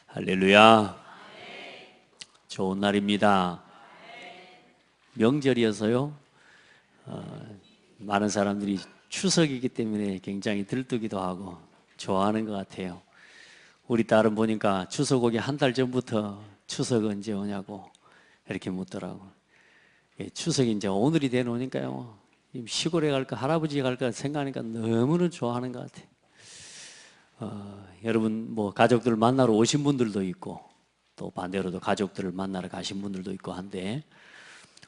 할렐루야. 좋은 날입니다. 명절이어서요. 많은 사람들이 추석이기 때문에 굉장히 들뜨기도 하고 좋아하는 것 같아요. 우리 딸은 보니까 추석 오기 한 달 전부터 추석 언제 오냐고 이렇게 묻더라고. 추석이 이제 오늘이 되노니까요. 시골에 갈까 할아버지에 갈까 생각하니까 너무나 좋아하는 것 같아요. 여러분 뭐 가족들 만나러 오신 분들도 있고 또 반대로도 가족들을 만나러 가신 분들도 있고 한데,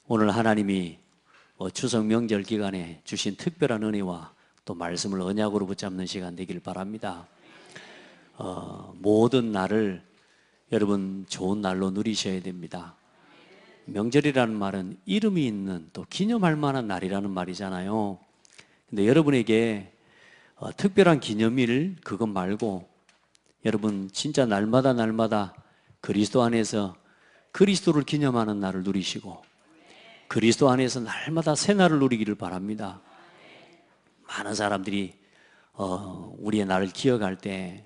오늘 하나님이 추석 명절 기간에 주신 특별한 은혜와 또 말씀을 언약으로 붙잡는 시간 되길 바랍니다. 모든 날을 여러분 좋은 날로 누리셔야 됩니다. 명절이라는 말은 이름이 있는 또 기념할 만한 날이라는 말이잖아요. 근데 여러분에게 특별한 기념일 그것 말고 여러분 진짜 날마다 그리스도 안에서 그리스도를 기념하는 날을 누리시고 그리스도 안에서 날마다 새 날을 누리기를 바랍니다. 많은 사람들이 우리의 날을 기억할 때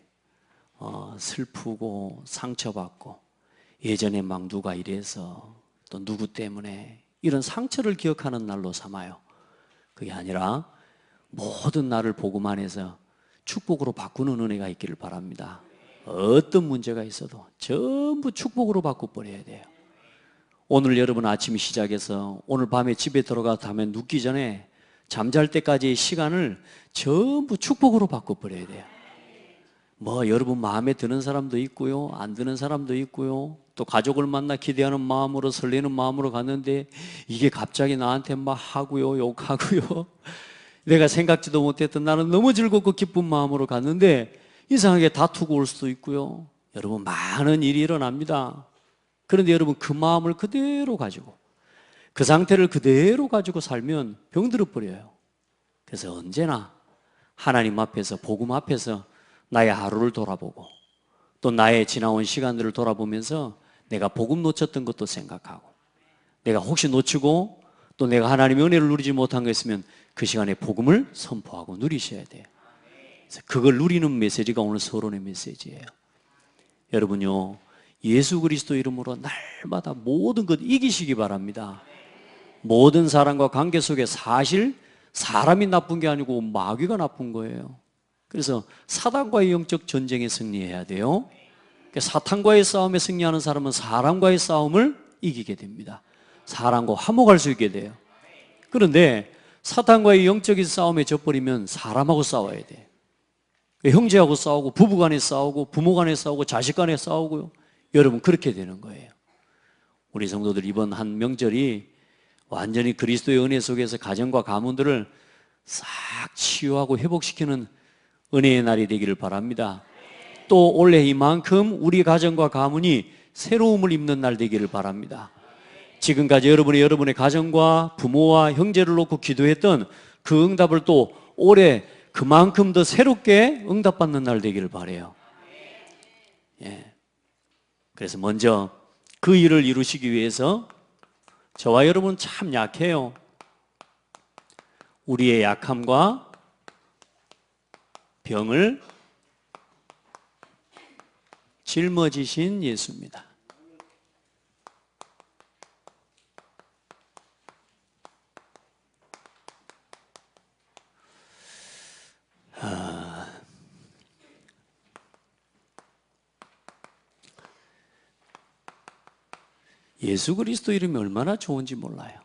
슬프고 상처받고 예전에 막 누가 이래서 또 누구 때문에 이런 상처를 기억하는 날로 삼아요. 그게 아니라 모든 날을 복음 안에서 축복으로 바꾸는 은혜가 있기를 바랍니다. 어떤 문제가 있어도 전부 축복으로 바꿔버려야 돼요. 오늘 여러분 아침 시작해서 오늘 밤에 집에 들어가서 하면 눕기 전에 잠잘 때까지의 시간을 전부 축복으로 바꿔버려야 돼요. 뭐 여러분 마음에 드는 사람도 있고요, 안 드는 사람도 있고요, 또 가족을 만나 기대하는 마음으로 설레는 마음으로 갔는데 이게 갑자기 나한테 막 하고요, 욕하고요, 내가 생각지도 못했던 나는 너무 즐겁고 기쁜 마음으로 갔는데 이상하게 다투고 올 수도 있고요. 여러분 많은 일이 일어납니다. 그런데 여러분 그 마음을 그대로 가지고 그 상태를 그대로 가지고 살면 병들어 버려요. 그래서 언제나 하나님 앞에서 복음 앞에서 나의 하루를 돌아보고 또 나의 지나온 시간들을 돌아보면서 내가 복음 놓쳤던 것도 생각하고 내가 혹시 놓치고 또 내가 하나님의 은혜를 누리지 못한 거 있으면 그 시간에 복음을 선포하고 누리셔야 돼요. 그래서 그걸 누리는 메시지가 오늘 서론의 메시지예요. 여러분요, 예수 그리스도 이름으로 날마다 모든 것 이기시기 바랍니다. 모든 사람과 관계 속에 사실 사람이 나쁜 게 아니고 마귀가 나쁜 거예요. 그래서 사단과의 영적 전쟁에 승리해야 돼요. 사탄과의 싸움에 승리하는 사람은 사람과의 싸움을 이기게 됩니다. 사람과 화목할 수 있게 돼요. 그런데 사탄과의 영적인 싸움에 져버리면 사람하고 싸워야 돼. 형제하고 싸우고 부부간에 싸우고 부모간에 싸우고 자식간에 싸우고요. 여러분 그렇게 되는 거예요. 우리 성도들 이번 한 명절이 완전히 그리스도의 은혜 속에서 가정과 가문들을 싹 치유하고 회복시키는 은혜의 날이 되기를 바랍니다. 또 올해 이만큼 우리 가정과 가문이 새로움을 입는 날 되기를 바랍니다. 지금까지 여러분의 가정과 부모와 형제를 놓고 기도했던 그 응답을 또 올해 그만큼 더 새롭게 응답받는 날 되기를 바라요. 예. 그래서 먼저 그 일을 이루시기 위해서 저와 여러분 참 약해요. 우리의 약함과 병을 짊어지신 예수입니다. 예수 그리스도 이름이 얼마나 좋은지 몰라요.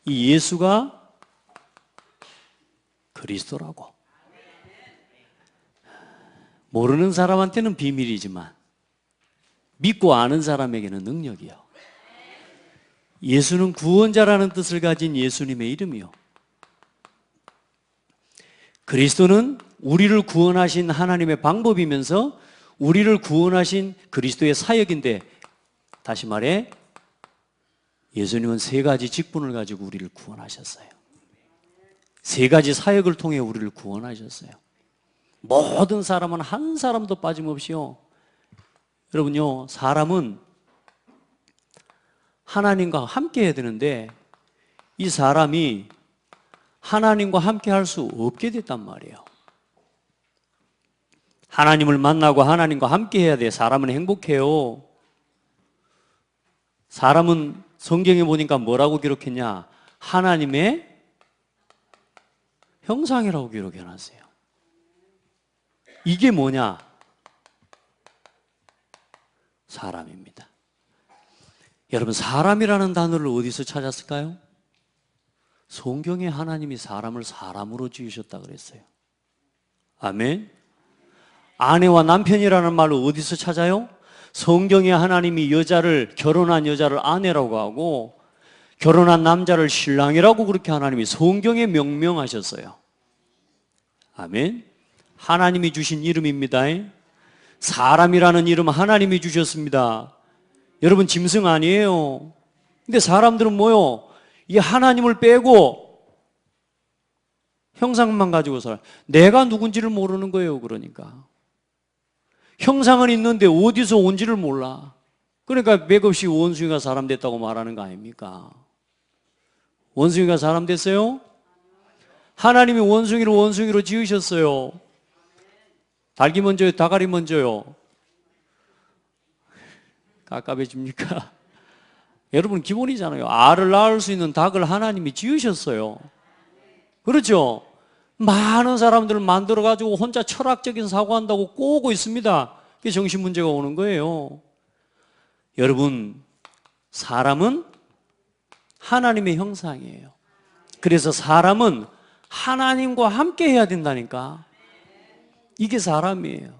이 예수가 그리스도라고. 모르는 사람한테는 비밀이지만 믿고 아는 사람에게는 능력이요. 예수는 구원자라는 뜻을 가진 예수님의 이름이요. 그리스도는 우리를 구원하신 하나님의 방법이면서 우리를 구원하신 그리스도의 사역인데, 다시 말해 예수님은 세 가지 직분을 가지고 우리를 구원하셨어요. 세 가지 사역을 통해 우리를 구원하셨어요. 모든 사람은 한 사람도 빠짐없이요. 여러분요, 사람은 하나님과 함께 해야 되는데 이 사람이 하나님과 함께 할 수 없게 됐단 말이에요. 하나님을 만나고 하나님과 함께 해야 돼. 사람은 행복해요. 사람은 성경에 보니까 뭐라고 기록했냐? 하나님의 형상이라고 기록해놨어요. 이게 뭐냐? 사람입니다. 여러분, 사람이라는 단어를 어디서 찾았을까요? 성경에 하나님이 사람을 사람으로 지으셨다 그랬어요. 아멘. 아내와 남편이라는 말을 어디서 찾아요? 성경에 하나님이 결혼한 여자를 아내라고 하고 결혼한 남자를 신랑이라고 그렇게 하나님이 성경에 명명하셨어요. 아멘. 하나님이 주신 이름입니다. 사람이라는 이름 하나님이 주셨습니다. 여러분, 짐승 아니에요. 근데 사람들은 뭐요? 이 하나님을 빼고 형상만 가지고 살아요. 내가 누군지를 모르는 거예요. 그러니까 형상은 있는데 어디서 온지를 몰라. 그러니까 맥없이 원숭이가 사람 됐다고 말하는 거 아닙니까? 원숭이가 사람 됐어요? 하나님이 원숭이를 원숭이로 지으셨어요. 닭이 먼저요? 닭알이 먼저요? 깝깝해집니까? 여러분, 기본이잖아요. 알을 낳을 수 있는 닭을 하나님이 지으셨어요. 그렇죠? 많은 사람들을 만들어가지고 혼자 철학적인 사고한다고 꼬고 있습니다. 그게 정신문제가 오는 거예요. 여러분, 사람은 하나님의 형상이에요. 그래서 사람은 하나님과 함께 해야 된다니까. 이게 사람이에요.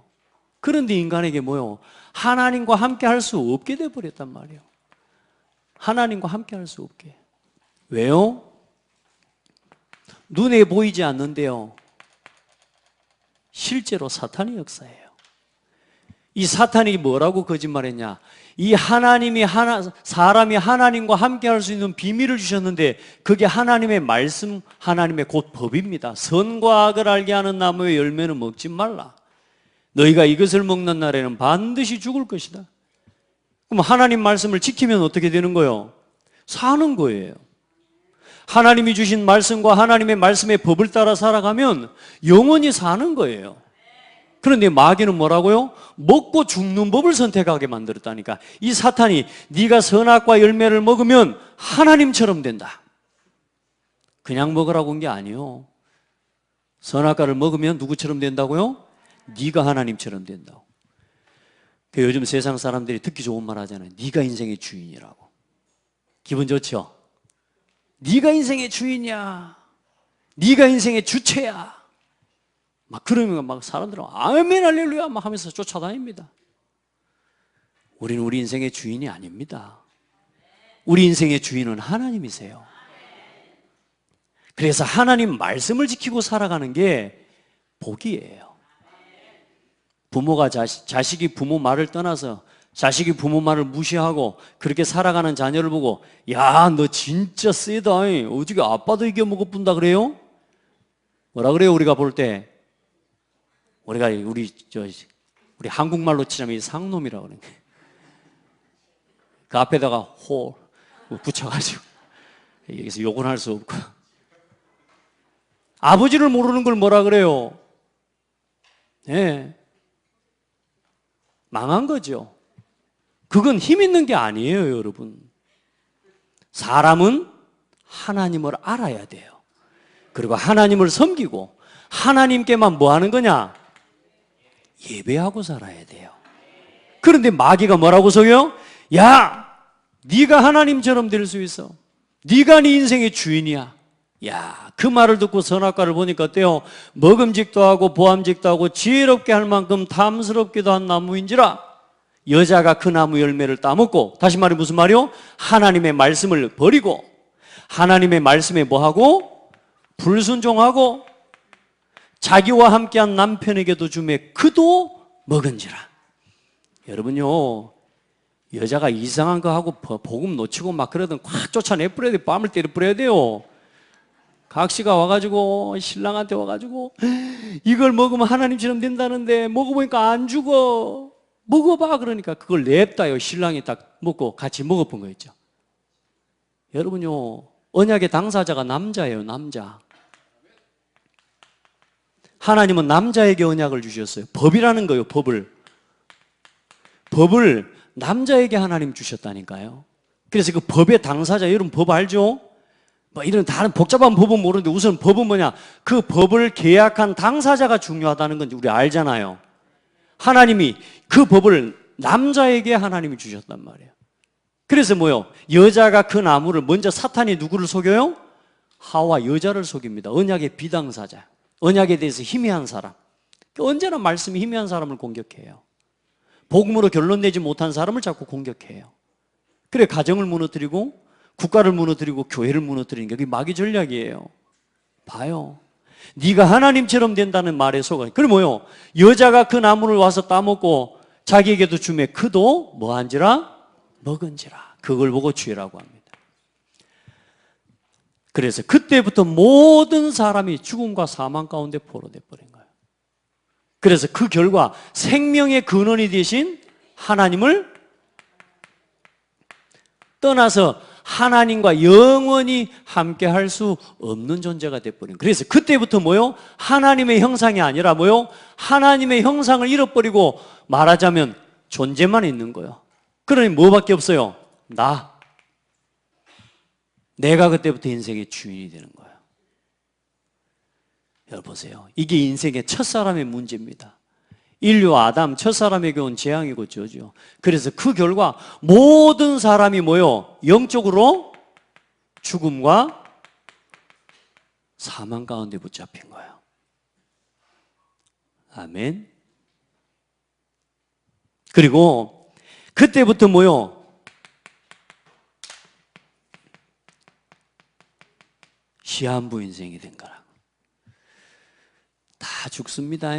그런데 인간에게 뭐요? 하나님과 함께 할 수 없게 돼버렸단 말이에요. 하나님과 함께 할 수 없게. 왜요? 눈에 보이지 않는데요, 실제로 사탄의 역사예요. 이 사탄이 뭐라고 거짓말했냐? 이 사람이 하나님과 함께 할 수 있는 비밀을 주셨는데 그게 하나님의 말씀, 하나님의 곧 법입니다. 선과 악을 알게 하는 나무의 열매는 먹지 말라. 너희가 이것을 먹는 날에는 반드시 죽을 것이다. 그럼 하나님 말씀을 지키면 어떻게 되는 거예요? 사는 거예요. 하나님이 주신 말씀과 하나님의 말씀의 법을 따라 살아가면 영원히 사는 거예요. 그런데 마귀는 뭐라고요? 먹고 죽는 법을 선택하게 만들었다니까. 이 사탄이 네가 선악과 열매를 먹으면 하나님처럼 된다. 그냥 먹으라고 한 게 아니에요. 선악과를 먹으면 누구처럼 된다고요? 네가 하나님처럼 된다고. 요즘 세상 사람들이 듣기 좋은 말 하잖아요. 네가 인생의 주인이라고. 기분 좋죠? 네가 인생의 주인이야. 네가 인생의 주체야. 막 그러면 막 사람들은 아멘 할렐루야 막 하면서 쫓아다닙니다. 우리는 우리 인생의 주인이 아닙니다. 우리 인생의 주인은 하나님이세요. 그래서 하나님 말씀을 지키고 살아가는 게 복이에요. 부모가 자식이 부모 말을 떠나서 자식이 부모 말을 무시하고 그렇게 살아가는 자녀를 보고 야, 너 진짜 세다. 어떻게 아빠도 이겨먹어본다 그래요? 뭐라 그래요? 우리가 볼 때 우리 한국말로 치자면 상놈이라고 그러는 거예요. 그 앞에다가 호 붙여가지고 여기서 욕은 할 수 없고. 아버지를 모르는 걸 뭐라 그래요? 네. 망한 거죠. 그건 힘 있는 게 아니에요, 여러분. 사람은 하나님을 알아야 돼요. 그리고 하나님을 섬기고 하나님께만 뭐 하는 거냐? 예배하고 살아야 돼요. 그런데 마귀가 뭐라고 속여? 야, 네가 하나님처럼 될 수 있어. 네가 네 인생의 주인이야. 야, 그 말을 듣고 선악과를 보니까 어때요? 먹음직도 하고 보암직도 하고 지혜롭게 할 만큼 탐스럽기도 한 나무인지라 여자가 그 나무 열매를 따먹고, 다시 말해 무슨 말이요? 하나님의 말씀을 버리고 하나님의 말씀에 뭐하고? 불순종하고 자기와 함께한 남편에게도 주매 그도 먹은지라. 여러분요, 여자가 이상한 거 하고 복음 놓치고 막 그러던 확 쫓아내버려야 돼요. 뺨을 때려버려야 돼요. 각시가 와가지고 신랑한테 와가지고 이걸 먹으면 하나님처럼 된다는데 먹어보니까 안 죽어. 먹어봐. 그러니까 그걸 냅다요. 신랑이 딱 먹고 같이 먹어본 거 있죠. 여러분요, 언약의 당사자가 남자예요. 남자. 하나님은 남자에게 언약을 주셨어요. 법이라는 거예요, 법을. 법을 남자에게 하나님 주셨다니까요. 그래서 그 법의 당사자, 여러분 법 알죠? 뭐 이런 다른 복잡한 법은 모르는데 우선 법은 뭐냐? 그 법을 계약한 당사자가 중요하다는 건 우리 알잖아요. 하나님이 그 법을 남자에게 하나님이 주셨단 말이에요. 그래서 뭐요? 여자가 그 나무를 먼저 사탄이 누구를 속여요? 하와 여자를 속입니다. 언약의 비당사자. 언약에 대해서 희미한 사람. 언제나 말씀이 희미한 사람을 공격해요. 복음으로 결론 내지 못한 사람을 자꾸 공격해요. 그래 가정을 무너뜨리고 국가를 무너뜨리고 교회를 무너뜨리는 게 그게 마귀 전략이에요. 봐요. 네가 하나님처럼 된다는 말에 속아. 그럼 뭐요? 여자가 그 나무를 와서 따먹고 자기에게도 주매 그도 뭐한지라? 먹은지라. 그걸 보고 죄라고 합니다. 그래서 그때부터 모든 사람이 죽음과 사망 가운데 포로돼 버린 거예요. 그래서 그 결과 생명의 근원이 되신 하나님을 떠나서 하나님과 영원히 함께 할 수 없는 존재가 돼버린 거예요. 그래서 그때부터 뭐요? 하나님의 형상이 아니라 뭐요? 하나님의 형상을 잃어버리고 말하자면 존재만 있는 거예요. 그러니 뭐밖에 없어요? 내가 그때부터 인생의 주인이 되는 거예요. 여러분 보세요. 이게 인생의 첫사람의 문제입니다. 인류 아담 첫사람에게 온 재앙이고 저주요. 그래서 그 결과 모든 사람이 뭐요? 영적으로 죽음과 사망 가운데 붙잡힌 거예요. 아멘. 그리고 그때부터 뭐요? 시한부 인생이 된 거라. 다 죽습니다.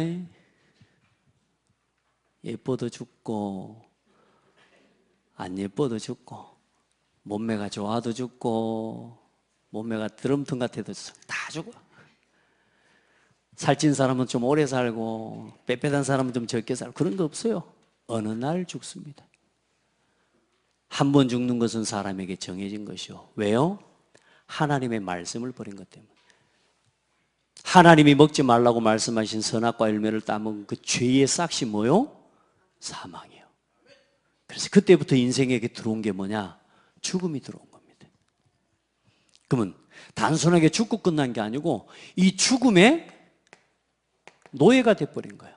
예뻐도 죽고 안 예뻐도 죽고 몸매가 좋아도 죽고 몸매가 드럼통 같아도 다 죽어. 살찐 사람은 좀 오래 살고 빽빽한 사람은 좀 적게 살고 그런 거 없어요. 어느 날 죽습니다. 한 번 죽는 것은 사람에게 정해진 것이요. 왜요? 하나님의 말씀을 버린 것 때문에. 하나님이 먹지 말라고 말씀하신 선악과 열매를 따먹은 그 죄의 싹이 뭐요? 사망이에요. 그래서 그때부터 인생에게 들어온 게 뭐냐? 죽음이 들어온 겁니다. 그러면 단순하게 죽고 끝난 게 아니고 이 죽음의 노예가 돼버린 거예요.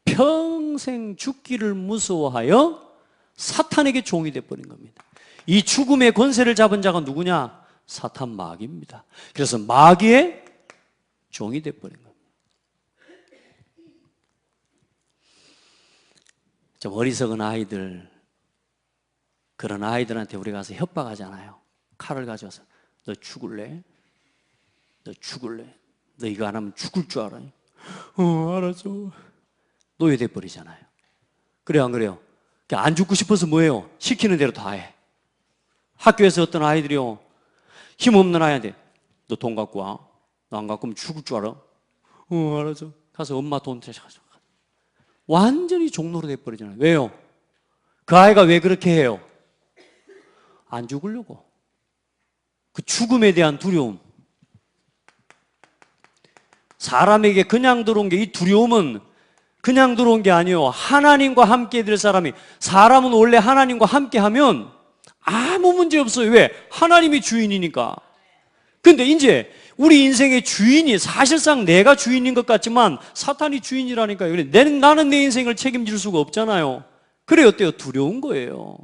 평생 죽기를 무서워하여 사탄에게 종이 돼버린 겁니다. 이 죽음의 권세를 잡은 자가 누구냐? 사탄 마귀입니다. 그래서 마귀의 종이 돼버린 겁니다. 좀 어리석은 아이들, 그런 아이들한테 우리 가서 협박하잖아요. 칼을 가져와서 너 죽을래? 너 죽을래? 너 이거 안 하면 죽을 줄 알아? 알았어. 노예돼 버리잖아요. 그래요, 안 그래요? 안 죽고 싶어서 뭐예요? 시키는 대로 다 해. 학교에서 어떤 아이들이요, 힘없는 아이한테 너 돈 갖고 와. 너 안 갖고 오면 죽을 줄 알아? 알았어. 가서 엄마 돈 대셔가지고 완전히 종로로 돼버리잖아요. 왜요? 그 아이가 왜 그렇게 해요? 안 죽으려고. 그 죽음에 대한 두려움. 사람에게 그냥 들어온 게, 이 두려움은 그냥 들어온 게 아니에요. 하나님과 함께 될 사람이, 사람은 원래 하나님과 함께 하면 아무 문제 없어요. 왜? 하나님이 주인이니까. 근데 이제 우리 인생의 주인이 사실상 내가 주인인 것 같지만 사탄이 주인이라니까요. 나는 내 인생을 책임질 수가 없잖아요. 그래 어때요? 두려운 거예요.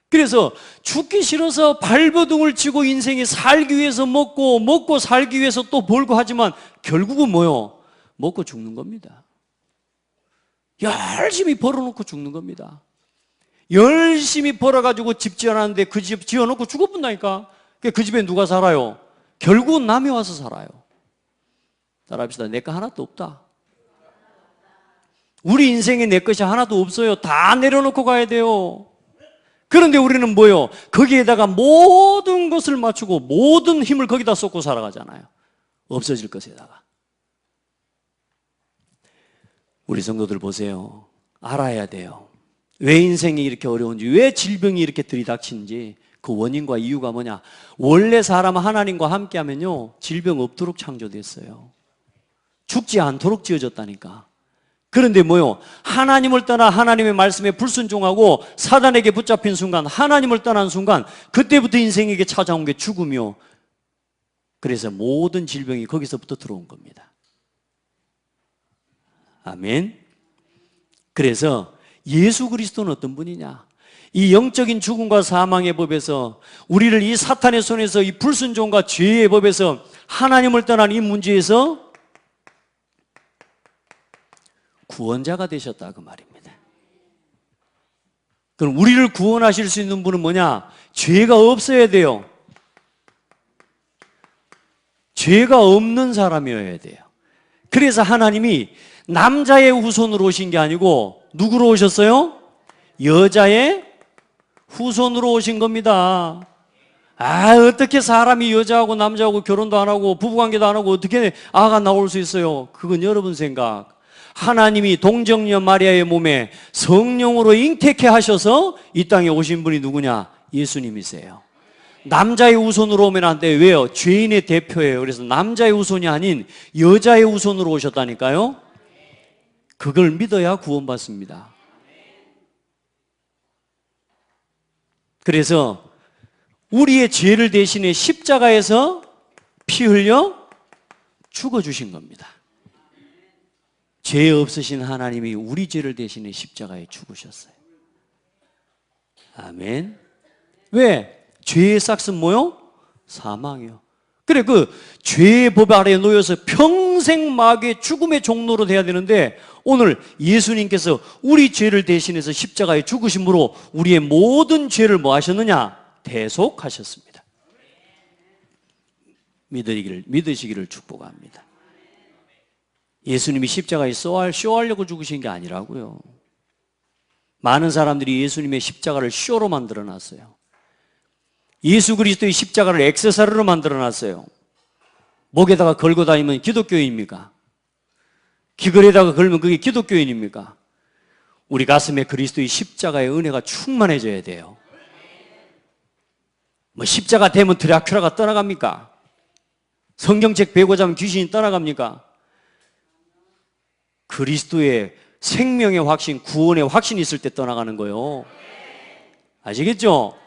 그래서 죽기 싫어서 발버둥을 치고 인생이 살기 위해서 먹고 살기 위해서 또 벌고 하지만 결국은 뭐요? 먹고 죽는 겁니다. 열심히 벌어놓고 죽는 겁니다. 열심히 벌어가지고 집 지어놨는데 그 집 지어놓고 죽어본다니까. 그 집에 누가 살아요? 결국은 남이 와서 살아요. 따라합시다. 내 거 하나도 없다. 우리 인생에 내 것이 하나도 없어요. 다 내려놓고 가야 돼요. 그런데 우리는 뭐요? 거기에다가 모든 것을 맞추고 모든 힘을 거기다 쏟고 살아가잖아요. 없어질 것에다가. 우리 성도들 보세요. 알아야 돼요. 왜 인생이 이렇게 어려운지, 왜 질병이 이렇게 들이닥치는지 그 원인과 이유가 뭐냐? 원래 사람은 하나님과 함께 하면요 질병 없도록 창조됐어요. 죽지 않도록 지어졌다니까. 그런데 뭐요? 하나님을 떠나 하나님의 말씀에 불순종하고 사단에게 붙잡힌 순간, 하나님을 떠난 순간, 그때부터 인생에게 찾아온 게 죽음이요. 그래서 모든 질병이 거기서부터 들어온 겁니다. 아멘. 그래서 예수 그리스도는 어떤 분이냐? 이 영적인 죽음과 사망의 법에서 우리를 이 사탄의 손에서 이 불순종과 죄의 법에서 하나님을 떠난 이 문제에서 구원자가 되셨다 그 말입니다. 그럼 우리를 구원하실 수 있는 분은 뭐냐? 죄가 없어야 돼요. 죄가 없는 사람이어야 돼요. 그래서 하나님이 남자의 후손으로 오신 게 아니고 누구로 오셨어요? 여자의 후손으로 오신 겁니다. 어떻게 사람이 여자하고 남자하고 결혼도 안 하고 부부관계도 안 하고 어떻게 아가 나올 수 있어요? 그건 여러분 생각. 하나님이 동정녀 마리아의 몸에 성령으로 잉태케 하셔서 이 땅에 오신 분이 누구냐? 예수님이세요. 남자의 후손으로 오면 안 돼요. 왜요? 죄인의 대표예요. 그래서 남자의 후손이 아닌 여자의 후손으로 오셨다니까요. 그걸 믿어야 구원받습니다. 그래서 우리의 죄를 대신해 십자가에서 피 흘려 죽어주신 겁니다. 죄 없으신 하나님이 우리 죄를 대신해 십자가에 죽으셨어요. 아멘. 왜? 죄의 싹은 뭐요? 사망이요. 그래, 그 죄의 법 아래에 놓여서 평생 마귀의 죽음의 종로로 돼야 되는데 오늘 예수님께서 우리 죄를 대신해서 십자가에 죽으심으로 우리의 모든 죄를 뭐 하셨느냐? 대속하셨습니다. 믿으시기를 축복합니다. 예수님이 십자가에 쇼하려고 죽으신 게 아니라고요. 많은 사람들이 예수님의 십자가를 쇼로 만들어놨어요. 예수 그리스도의 십자가를 액세서리로 만들어놨어요. 목에다가 걸고 다니면 기독교인입니까? 귀걸이에다가 걸면 그게 기독교인입니까? 우리 가슴에 그리스도의 십자가의 은혜가 충만해져야 돼요. 뭐 십자가 되면 드라큘라가 떠나갑니까? 성경책 베고자 하면 귀신이 떠나갑니까? 그리스도의 생명의 확신, 구원의 확신이 있을 때 떠나가는 거예요. 아시겠죠?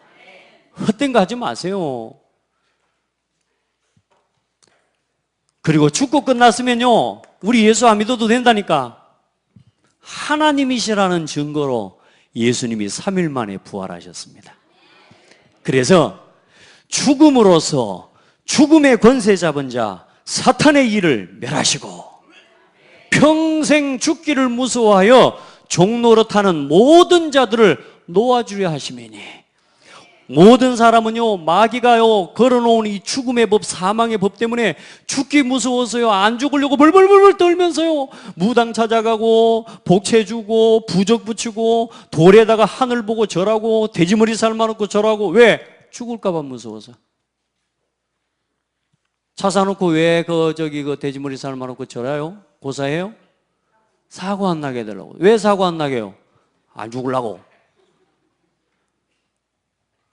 헛된 거 하지 마세요. 그리고 죽고 끝났으면요, 우리 예수 안 믿어도 된다니까. 하나님이시라는 증거로 예수님이 3일 만에 부활하셨습니다. 그래서 죽음으로써 죽음의 권세 잡은 자 사탄의 일을 멸하시고 평생 죽기를 무서워하여 종노릇하는 모든 자들을 놓아주려 하시매니, 모든 사람은요, 마귀가요 걸어놓은 이 죽음의 법, 사망의 법 때문에 죽기 무서워서요 안 죽으려고 벌벌벌 떨면서요 무당 찾아가고 복채 주고 부적 붙이고 돌에다가 하늘 보고 절하고 돼지머리 삶아놓고 절하고. 왜? 죽을까 봐 무서워서. 차 사놓고 왜 그 돼지머리 삶아놓고 절해요? 고사해요? 사고 안 나게 해달라고. 왜 사고 안 나게 해요? 안 죽으려고.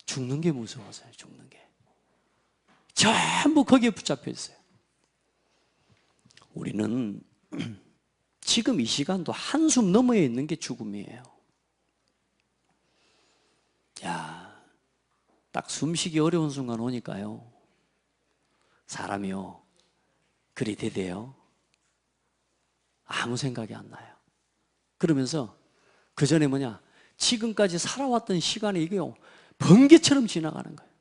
죽는 게 무서워서요. 죽는 게 전부 거기에 붙잡혀 있어요. 우리는 지금 이 시간도 한숨 너머에 있는 게 죽음이에요. 딱 숨쉬기 어려운 순간 오니까요, 사람이요 그리 대대요 아무 생각이 안 나요. 그러면서 그 전에 지금까지 살아왔던 시간이 이게요 번개처럼 지나가는 거예요.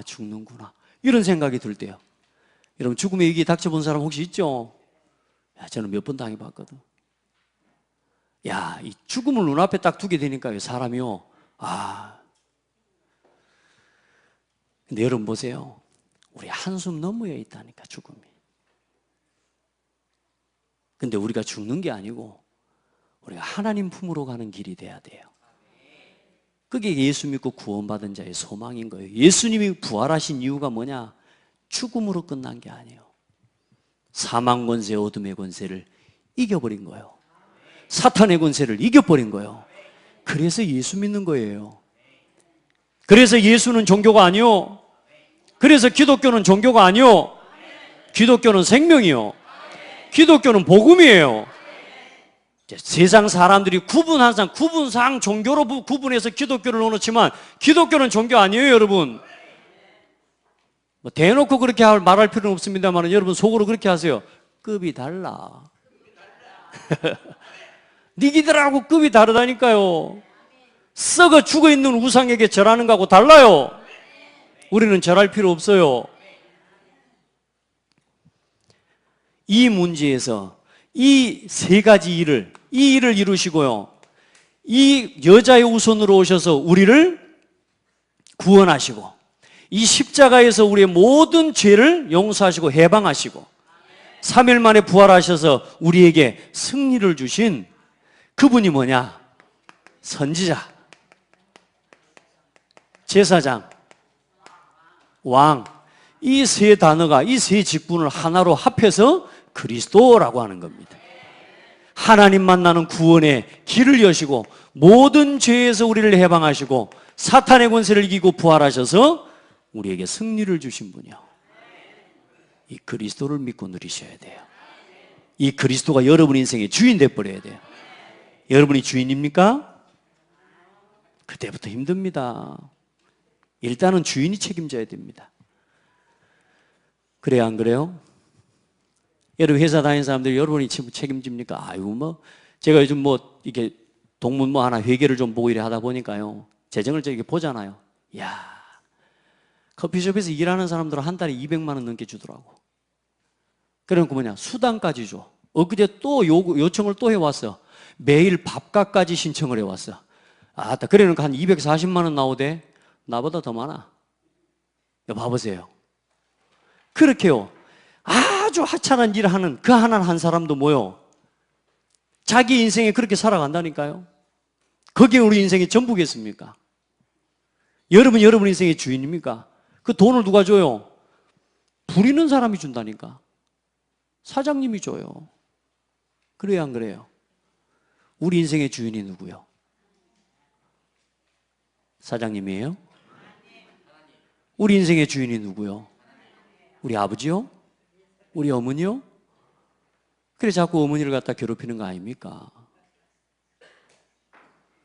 죽는구나 이런 생각이 들 때요. 여러분, 죽음의 위기에 닥쳐본 사람 혹시 있죠? 저는 몇 번 당해봤거든. 이 죽음을 눈앞에 딱 두게 되니까요, 사람이요. 근데 여러분 보세요. 우리 한숨 너머에 있다니까, 죽음이. 근데 우리가 죽는 게 아니고 우리가 하나님 품으로 가는 길이 돼야 돼요. 그게 예수 믿고 구원받은 자의 소망인 거예요. 예수님이 부활하신 이유가 뭐냐? 죽음으로 끝난 게 아니에요. 사망 권세, 어둠의 권세를 이겨버린 거예요. 사탄의 권세를 이겨버린 거예요. 그래서 예수 믿는 거예요. 그래서 예수는 종교가 아니요. 그래서 기독교는 종교가 아니요. 기독교는 생명이요. 기독교는 복음이에요. 세상 사람들이 구분상 종교로 구분해서 기독교를 넣어놓지만 기독교는 종교 아니에요, 여러분. 뭐 대놓고 그렇게 말할 필요는 없습니다만 여러분 속으로 그렇게 하세요. 급이 달라. 니기들하고 급이 다르다니까요. 썩어 죽어있는 우상에게 절하는 거하고 달라요. 우리는 절할 필요 없어요. 이 문제에서 이 세 가지 이 일을 이루시고요. 이 여자의 우선으로 오셔서 우리를 구원하시고 이 십자가에서 우리의 모든 죄를 용서하시고 해방하시고 3일 만에 부활하셔서 우리에게 승리를 주신 그분이 뭐냐? 선지자, 제사장, 왕, 이 세 단어가 이 세 직분을 하나로 합해서 그리스도라고 하는 겁니다. 하나님 만나는 구원의 길을 여시고 모든 죄에서 우리를 해방하시고 사탄의 권세를 이기고 부활하셔서 우리에게 승리를 주신 분이요. 이 그리스도를 믿고 누리셔야 돼요. 이 그리스도가 여러분 인생의 주인 되어버려야 돼요. 여러분이 주인입니까? 그때부터 힘듭니다. 일단은 주인이 책임져야 됩니다. 그래요, 안 그래요? 여러분 회사 다니는 사람들이 여러분이 책임집니까? 아이고 제가 요즘 이렇게 동문 하나 회계를 좀 보고 이래 하다 보니까요. 재정을 이렇게 보잖아요. 이야, 커피숍에서 일하는 사람들은 한 달에 200만 원 넘게 주더라고. 그러니까 수당까지 줘. 엊그제 또 요청을 또 해왔어. 매일 밥값까지 신청을 해왔어. 그러니까 한 240만 원 나오대. 나보다 더 많아. 봐보세요. 그렇게요. 아주 하찮은 일을 하는 그 한 사람도 뭐요? 자기 인생에 그렇게 살아간다니까요. 그게 우리 인생의 전부겠습니까? 여러분 인생의 주인입니까? 그 돈을 누가 줘요? 부리는 사람이 준다니까. 사장님이 줘요. 그래요, 안 그래요? 우리 인생의 주인이 누구요? 사장님이에요? 우리 인생의 주인이 누구요? 우리 아버지요? 우리 어머니요? 그래 자꾸 어머니를 갖다 괴롭히는 거 아닙니까?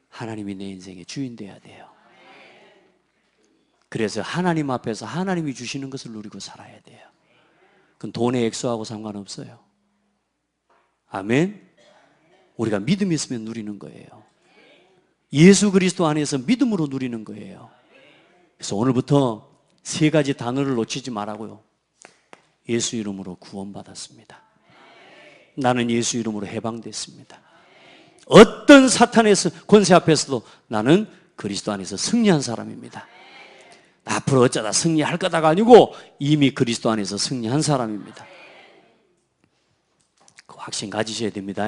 하나님이 내 인생의 주인 돼야 돼요. 그래서 하나님 앞에서 하나님이 주시는 것을 누리고 살아야 돼요. 그건 돈의 액수하고 상관없어요. 아멘? 우리가 믿음이 있으면 누리는 거예요. 예수 그리스도 안에서 믿음으로 누리는 거예요. 그래서 오늘부터 세 가지 단어를 놓치지 말라고요. 예수 이름으로 구원받았습니다. 나는 예수 이름으로 해방됐습니다. 어떤 사탄의 권세 앞에서도 나는 그리스도 안에서 승리한 사람입니다. 앞으로 어쩌다 승리할 거다가 아니고 이미 그리스도 안에서 승리한 사람입니다. 그 확신 가지셔야 됩니다.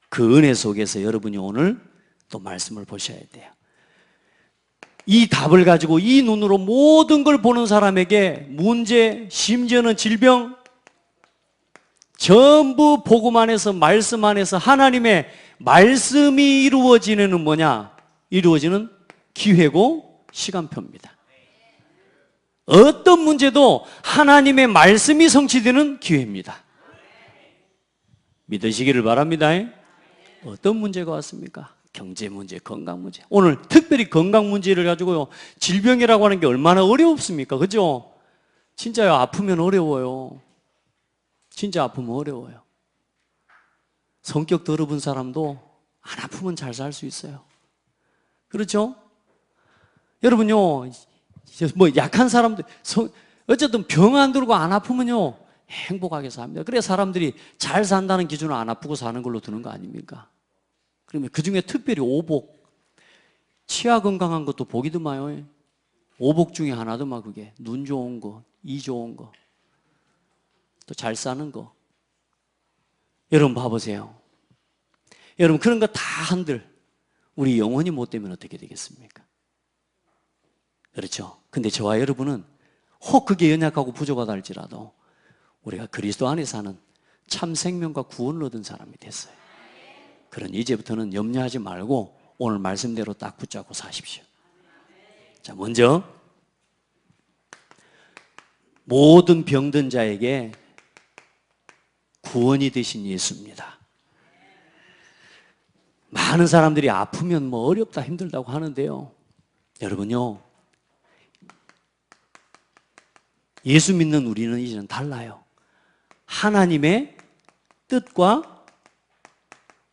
그 은혜 속에서 여러분이 오늘 또 말씀을 보셔야 돼요. 이 답을 가지고 이 눈으로 모든 걸 보는 사람에게 문제, 심지어는 질병, 전부 복음 안에서 말씀 안에서 하나님의 말씀이 이루어지는 뭐냐? 이루어지는 기회고 시간표입니다. 어떤 문제도 하나님의 말씀이 성취되는 기회입니다. 믿으시기를 바랍니다. 어떤 문제가 왔습니까? 경제 문제, 건강 문제. 오늘 특별히 건강 문제를 가지고요. 질병이라고 하는 게 얼마나 어렵습니까? 그죠? 진짜요. 아프면 어려워요. 진짜 아프면 어려워요. 성격 더러운 사람도 안 아프면 잘 살 수 있어요. 그렇죠? 여러분요, 약한 사람들, 어쨌든 병 안 들고 안 아프면요, 행복하게 삽니다. 그래서 사람들이 잘 산다는 기준은 안 아프고 사는 걸로 두는 거 아닙니까? 그러면 그 중에 특별히 오복, 치아 건강한 것도 복이더만요. 오복 중에 하나더만 그게. 눈 좋은 거, 이 좋은 거, 또 잘 사는 거. 여러분 봐보세요. 여러분 그런 거 다 한들 우리 영혼이 못 되면 어떻게 되겠습니까? 그렇죠? 근데 저와 여러분은 혹 그게 연약하고 부족하다 할지라도 우리가 그리스도 안에 사는 참 생명과 구원을 얻은 사람이 됐어요. 그러니 이제부터는 염려하지 말고 오늘 말씀대로 딱 붙잡고 사십시오. 자, 먼저 모든 병든 자에게 구원이 되신 예수입니다. 많은 사람들이 아프면 뭐 어렵다 힘들다고 하는데요, 여러분요, 예수 믿는 우리는 이제는 달라요. 하나님의 뜻과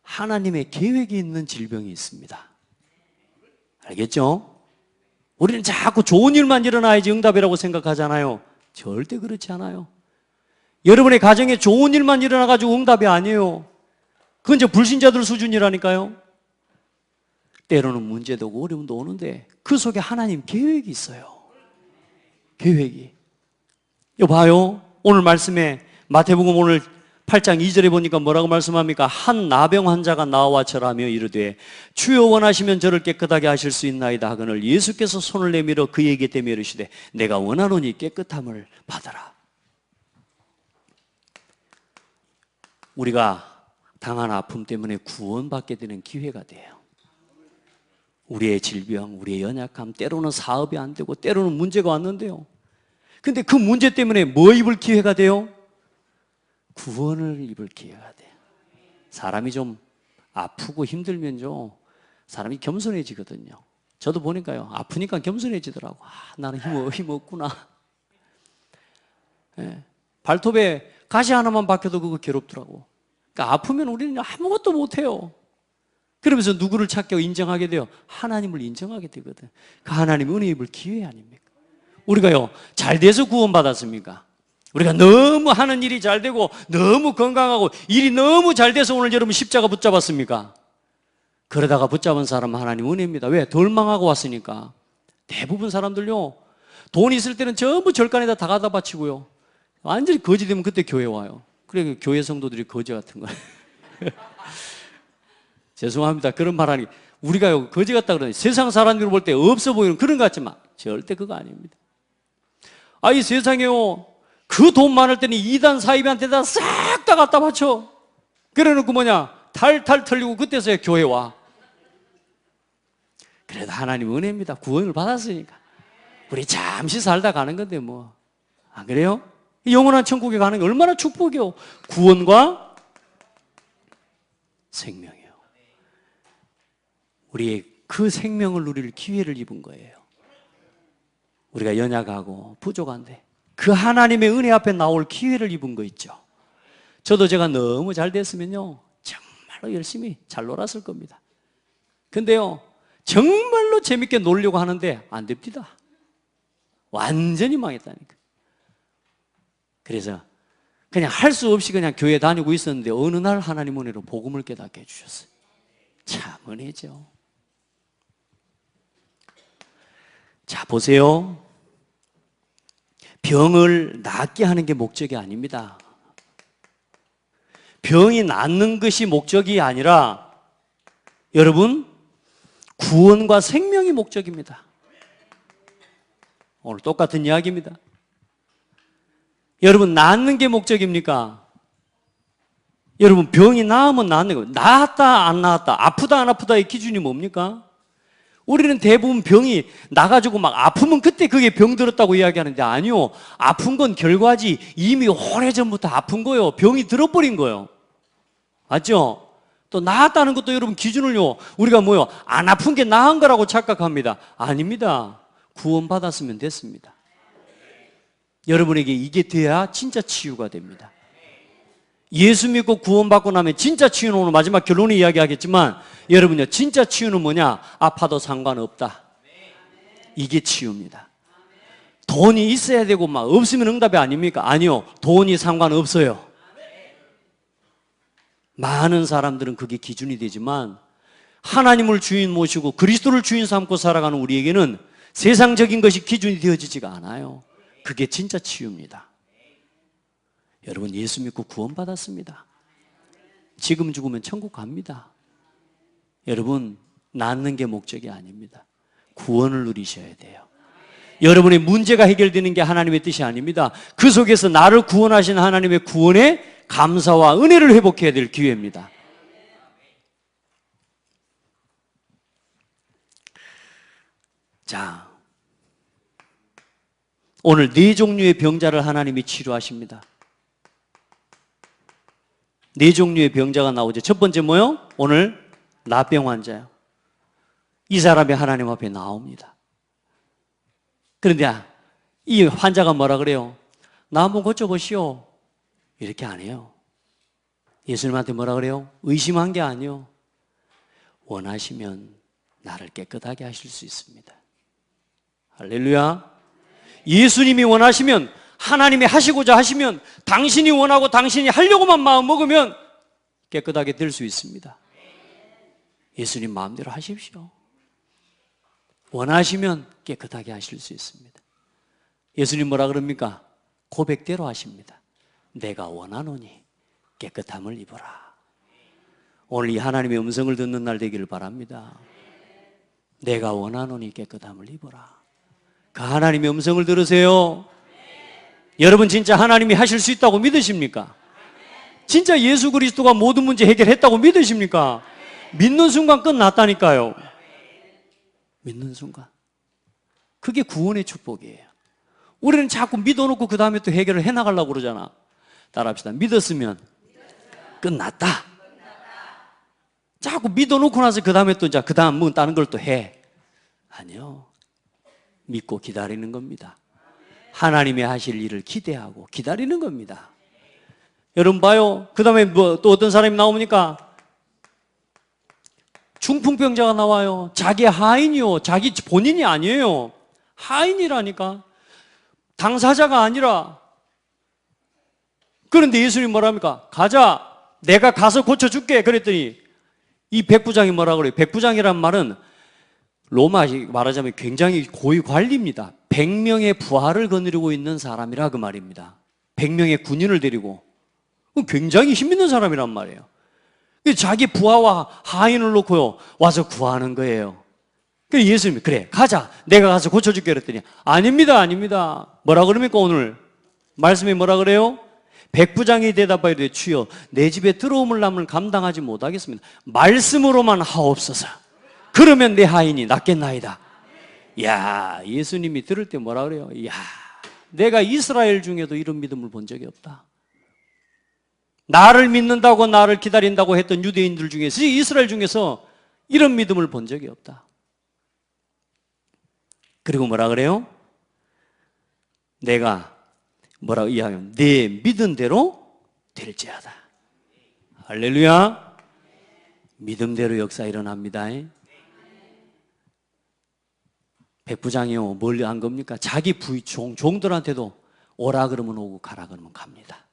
하나님의 계획이 있는 질병이 있습니다. 알겠죠? 우리는 자꾸 좋은 일만 일어나야지 응답이라고 생각하잖아요. 절대 그렇지 않아요. 여러분의 가정에 좋은 일만 일어나가지고 응답이 아니에요. 그건 이제 불신자들 수준이라니까요. 때로는 문제도 오고 어려움도 오는데 그 속에 하나님 계획이 있어요. 계획이. 봐요. 오늘 말씀에 마태복음 오늘 8장 2절에 보니까 뭐라고 말씀합니까? 한 나병 환자가 나와 절하며 이르되 주여 원하시면 저를 깨끗하게 하실 수 있나이다 하거늘 예수께서 손을 내밀어 그에게 대며 이르시되 내가 원하노니 깨끗함을 받아라. 우리가 당한 아픔 때문에 구원받게 되는 기회가 돼요. 우리의 질병, 우리의 연약함, 때로는 사업이 안 되고 때로는 문제가 왔는데요, 근데 그 문제 때문에 뭐 입을 기회가 돼요? 구원을 입을 기회가 돼요. 사람이 좀 아프고 힘들면요, 사람이 겸손해지거든요. 저도 보니까요, 아프니까 겸손해지더라고. 나는 힘없구나. 네. 발톱에 가시 하나만 박혀도 그거 괴롭더라고. 그러니까 아프면 우리는 아무것도 못해요. 그러면서 누구를 찾게 인정하게 돼요? 하나님을 인정하게 되거든. 그 하나님의 은혜 입을 기회 아닙니까? 우리가요, 잘 돼서 구원받았습니까? 우리가 너무 하는 일이 잘 되고 너무 건강하고 일이 너무 잘 돼서 오늘 여러분 십자가 붙잡았습니까? 그러다가 붙잡은 사람은 하나님 은혜입니다. 왜? 덜 망하고 왔으니까. 대부분 사람들요, 돈 있을 때는 전부 절간에다 다 갖다 바치고요, 완전히 거지 되면 그때 교회 와요. 그래, 교회 성도들이 거지 같은 거예요. 죄송합니다. 그런 말 하니 우리가요 거지 같다 그러니 세상 사람들을 볼 때 없어 보이는 그런 것 같지만 절대 그거 아닙니다. 이 세상에요, 그 돈 많을 때는 이단 사이비한테다 싹 다 갖다 바쳐. 그래놓고 탈탈 털리고 그때서야 교회 와. 그래도 하나님 은혜입니다. 구원을 받았으니까. 우리 잠시 살다 가는 건데 뭐. 안 그래요? 영원한 천국에 가는 게 얼마나 축복이요. 구원과 생명이요. 우리의 그 생명을 누릴 기회를 입은 거예요. 우리가 연약하고 부족한데 그 하나님의 은혜 앞에 나올 기회를 입은 거 있죠. 저도 제가 너무 잘 됐으면요, 정말로 열심히 잘 놀았을 겁니다. 근데요, 정말로 재밌게 놀려고 하는데 안 됩니다. 완전히 망했다니까. 그래서 그냥 할 수 없이 그냥 교회 다니고 있었는데 어느 날 하나님 은혜로 복음을 깨닫게 해주셨어요. 참 은혜죠. 자, 보세요. 병을 낫게 하는 게 목적이 아닙니다. 병이 낫는 것이 목적이 아니라 여러분, 구원과 생명이 목적입니다. 오늘 똑같은 이야기입니다. 여러분, 낫는 게 목적입니까? 여러분, 병이 나으면 낫는 거예요. 나았다 안 나았다, 아프다 안 아프다의 기준이 뭡니까? 우리는 대부분 병이 나가지고 막 아프면 그때 그게 병 들었다고 이야기하는데 아니요, 아픈 건 결과지. 이미 오래전부터 아픈 거예요. 병이 들어버린 거예요. 맞죠? 또 나았다는 것도 여러분 기준을요, 우리가 안 아픈 게 나은 거라고 착각합니다. 아닙니다. 구원받았으면 됐습니다. 여러분에게 이게 돼야 진짜 치유가 됩니다. 예수 믿고 구원받고 나면 진짜 치유는 오늘 마지막 결론을 이야기하겠지만 여러분요, 진짜 치유는 뭐냐? 아파도 상관없다. 이게 치유입니다. 돈이 있어야 되고 막 없으면 응답이 아닙니까? 아니요, 돈이 상관없어요. 많은 사람들은 그게 기준이 되지만 하나님을 주인 모시고 그리스도를 주인 삼고 살아가는 우리에게는 세상적인 것이 기준이 되어지지가 않아요. 그게 진짜 치유입니다. 여러분, 예수 믿고 구원받았습니다. 지금 죽으면 천국 갑니다. 여러분, 낫는 게 목적이 아닙니다. 구원을 누리셔야 돼요. 여러분의 문제가 해결되는 게 하나님의 뜻이 아닙니다. 그 속에서 나를 구원하신 하나님의 구원에 감사와 은혜를 회복해야 될 기회입니다. 자, 오늘 4종류의 병자를 하나님이 치료하십니다. 네 종류의 병자가 나오죠. 첫 번째 뭐요? 오늘 나병 환자요. 이 사람이 하나님 앞에 나옵니다. 그런데 이 환자가 뭐라 그래요? 나 한번 고쳐보시오. 이렇게 안 해요. 예수님한테 뭐라 그래요? 의심한 게 아니요. 원하시면 나를 깨끗하게 하실 수 있습니다. 할렐루야. 예수님이 원하시면, 하나님이 하시고자 하시면, 당신이 원하고 당신이 하려고만 마음 먹으면 깨끗하게 될 수 있습니다. 예수님 마음대로 하십시오. 원하시면 깨끗하게 하실 수 있습니다. 예수님 뭐라 그럽니까? 고백대로 하십니다. 내가 원하노니 깨끗함을 입어라. 오늘 이 하나님의 음성을 듣는 날 되기를 바랍니다. 내가 원하노니 깨끗함을 입어라. 그 하나님의 음성을 들으세요. 여러분 진짜 하나님이 하실 수 있다고 믿으십니까? 진짜 예수 그리스도가 모든 문제 해결했다고 믿으십니까? 믿는 순간 끝났다니까요. 믿는 순간. 그게 구원의 축복이에요. 우리는 자꾸 믿어놓고 그 다음에 또 해결을 해나가려고 그러잖아. 따라합시다. 믿었으면 끝났다. 자꾸 믿어놓고 나서 그 다음에 또 이제 그 다음 뭐 다른 걸 또 해. 아니요. 믿고 기다리는 겁니다. 하나님이 하실 일을 기대하고 기다리는 겁니다. 여러분 봐요. 그 다음에 뭐 또 어떤 사람이 나옵니까? 중풍병자가 나와요. 자기 하인이요. 자기 본인이 아니에요. 하인이라니까. 당사자가 아니라. 그런데 예수님이 뭐라 합니까? 가자. 내가 가서 고쳐줄게. 그랬더니 이 백부장이 뭐라 그래요? 백부장이란 말은 로마 말하자면 굉장히 고위 관리입니다. 100명의 부하를 거느리고 있는 사람이라 그 말입니다. 100명의 군인을 데리고. 굉장히 힘 있는 사람이란 말이에요. 자기 부하와 하인을 놓고요 와서 구하는 거예요. 그래서 예수님이 그래 가자 내가 가서 고쳐줄게 그랬더니 아닙니다. 뭐라 그럽니까? 오늘 말씀이 뭐라 그래요? 백부장이 대답하여 이르되 주여 내 집에 들어옴을 남을 감당하지 못하겠습니다. 말씀으로만 하옵소서. 그러면 내 하인이 낫겠나이다. 야, 예수님이 들을 때 뭐라 그래요? 야, 내가 이스라엘 중에도 이런 믿음을 본 적이 없다. 나를 믿는다고 나를 기다린다고 했던 유대인들 중에서 이스라엘 중에서 이런 믿음을 본 적이 없다. 그리고 뭐라 그래요? 내가 뭐라고 이야기하면 내 믿은 대로 될지어다. 할렐루야. 믿음대로 역사 일어납니다. 백부장이요 뭘 한 겁니까? 자기 종들한테도 오라 그러면 오고 가라 그러면 갑니다.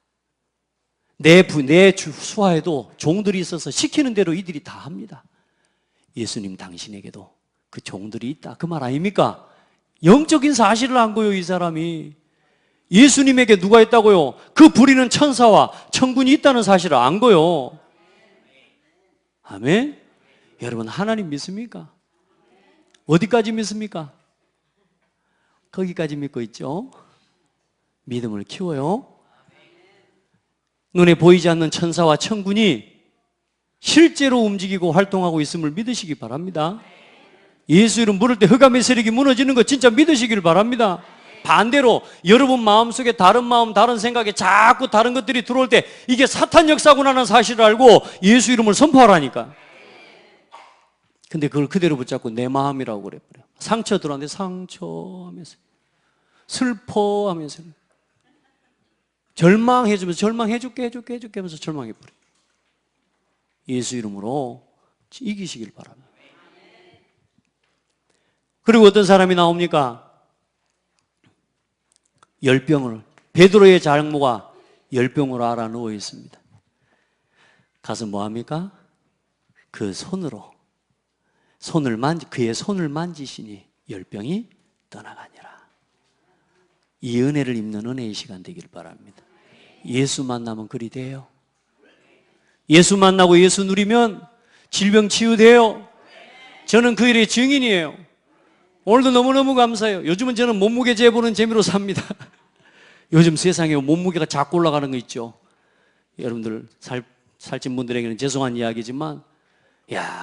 내 수하에도 종들이 있어서 시키는 대로 이들이 다 합니다. 예수님 당신에게도 그 종들이 있다 그 말 아닙니까? 영적인 사실을 안 거요. 이 사람이 예수님에게 누가 있다고요? 그 부리는 천사와 천군이 있다는 사실을 안 거요. 아멘. 여러분 하나님 믿습니까? 어디까지 믿습니까? 거기까지 믿고 있죠. 믿음을 키워요. 눈에 보이지 않는 천사와 천군이 실제로 움직이고 활동하고 있음을 믿으시기 바랍니다. 예수 이름 부를 때 흑암의 세력이 무너지는 거 진짜 믿으시길 바랍니다. 반대로 여러분 마음속에 다른 마음, 다른 생각에 자꾸 다른 것들이 들어올 때 이게 사탄 역사구나라는 사실을 알고 예수 이름을 선포하라니까. 근데 그걸 그대로 붙잡고 내 마음이라고 그래버려. 상처 들어왔는데 상처하면서 슬퍼하면서 절망해주면서 절망해줄게 하면서 절망해버려. 예수 이름으로 이기시길 바랍니다. 그리고 어떤 사람이 나옵니까? 열병을, 베드로의 장모가 열병으로 알아 누워 있습니다. 가서 뭐합니까? 그 손으로 그의 손을 만지시니 열병이 떠나가니라. 이 은혜를 입는 은혜의 시간 되길 바랍니다. 예수 만나면 그리 돼요. 예수 만나고 예수 누리면 질병 치유돼요. 저는 그 일의 증인이에요. 오늘도 너무너무 감사해요. 요즘은 저는 몸무게 재보는 재미로 삽니다. 요즘 세상에 몸무게가 자꾸 올라가는 거 있죠. 여러분들 살찐 분들에게는 죄송한 이야기지만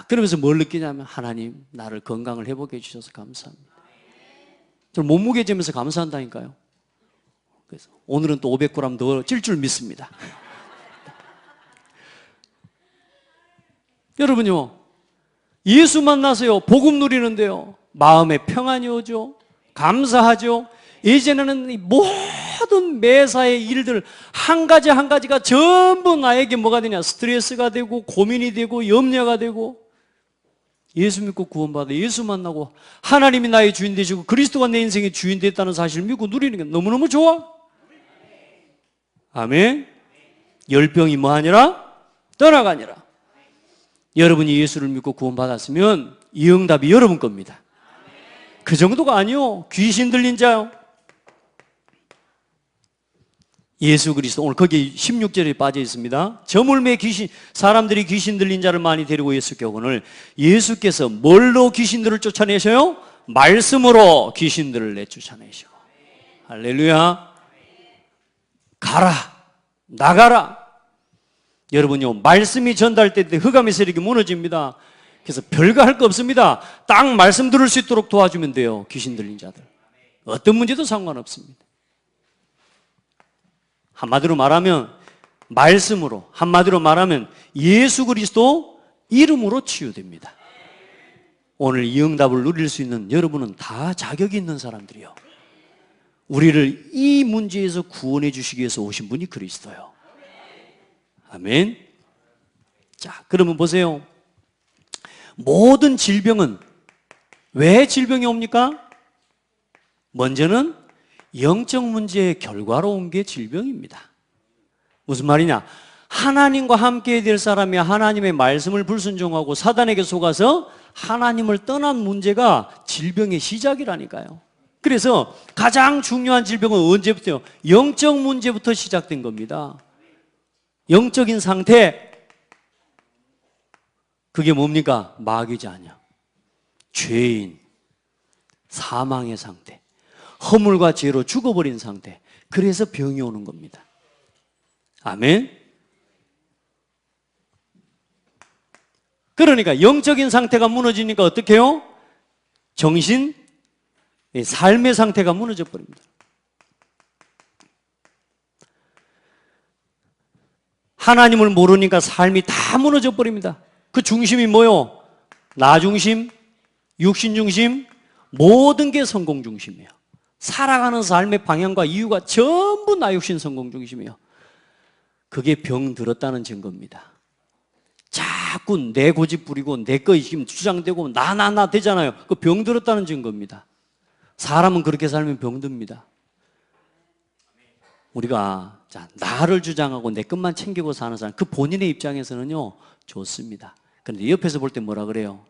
그러면서 뭘 느끼냐면 하나님 나를 건강을 회복해 주셔서 감사합니다. 저는 몸무게 재면서 감사한다니까요. 그래서 오늘은 또 500g 더 찔 줄 믿습니다. 여러분요, 예수 만나서요, 복음 누리는데요, 마음에 평안이 오죠. 감사하죠. 이제는 이 모든 매사의 일들 한 가지 한 가지가 전부 나에게 뭐가 되냐? 스트레스가 되고 고민이 되고 염려가 되고, 예수 믿고 구원받아 예수 만나고 하나님이 나의 주인 되시고 그리스도가 내 인생의 주인 됐다는 사실을 믿고 누리는 게 너무너무 좋아. 아멘. 열병이 뭐하니라? 떠나가니라. 여러분이 예수를 믿고 구원받았으면 이 응답이 여러분 겁니다. 그 정도가 아니요, 귀신 들린 자요. 예수 그리스도, 오늘 거기 16절에 빠져 있습니다. 저물매 귀신, 사람들이 귀신 들린 자를 많이 데리고 예수께 오거늘 예수께서 뭘로 귀신들을 쫓아내셔요? 말씀으로 귀신들을 내쫓아내시고. 할렐루야. 가라, 나가라. 여러분요, 말씀이 전달될 때 흑암의 세력이 무너집니다. 그래서 별거 할 거 없습니다. 딱 말씀 들을 수 있도록 도와주면 돼요. 귀신 들린 자들 어떤 문제도 상관없습니다. 한마디로 말하면 말씀으로, 한마디로 말하면 예수 그리스도 이름으로 치유됩니다. 오늘 이 응답을 누릴 수 있는 여러분은 다 자격이 있는 사람들이요, 우리를 이 문제에서 구원해 주시기 위해서 오신 분이 그리스도요. 아멘. 자, 그러면 보세요. 모든 질병은 왜 질병이 옵니까? 먼저는 영적 문제의 결과로 온 게 질병입니다. 무슨 말이냐? 하나님과 함께 될 사람이 하나님의 말씀을 불순종하고 사단에게 속아서 하나님을 떠난 문제가 질병의 시작이라니까요. 그래서 가장 중요한 질병은 언제부터요? 영적 문제부터 시작된 겁니다. 영적인 상태, 그게 뭡니까? 마귀 자녀, 죄인, 사망의 상태, 허물과 죄로 죽어버린 상태. 그래서 병이 오는 겁니다. 아멘. 그러니까 영적인 상태가 무너지니까 어떻게 해요? 정신, 삶의 상태가 무너져 버립니다. 하나님을 모르니까 삶이 다 무너져 버립니다. 그 중심이 뭐요? 나 중심, 육신 중심, 모든 게 성공 중심이에요. 살아가는 삶의 방향과 이유가 전부 나 육신 성공 중심이에요. 그게 병 들었다는 증거입니다. 자꾸 내 고집 부리고 내 거 지금 주장되고 나 되잖아요. 그 병 들었다는 증거입니다. 사람은 그렇게 살면 병듭니다. 우리가 자, 나를 주장하고 내 것만 챙기고 사는 사람, 그 본인의 입장에서는요 좋습니다. 그런데 옆에서 볼 때 뭐라 그래요?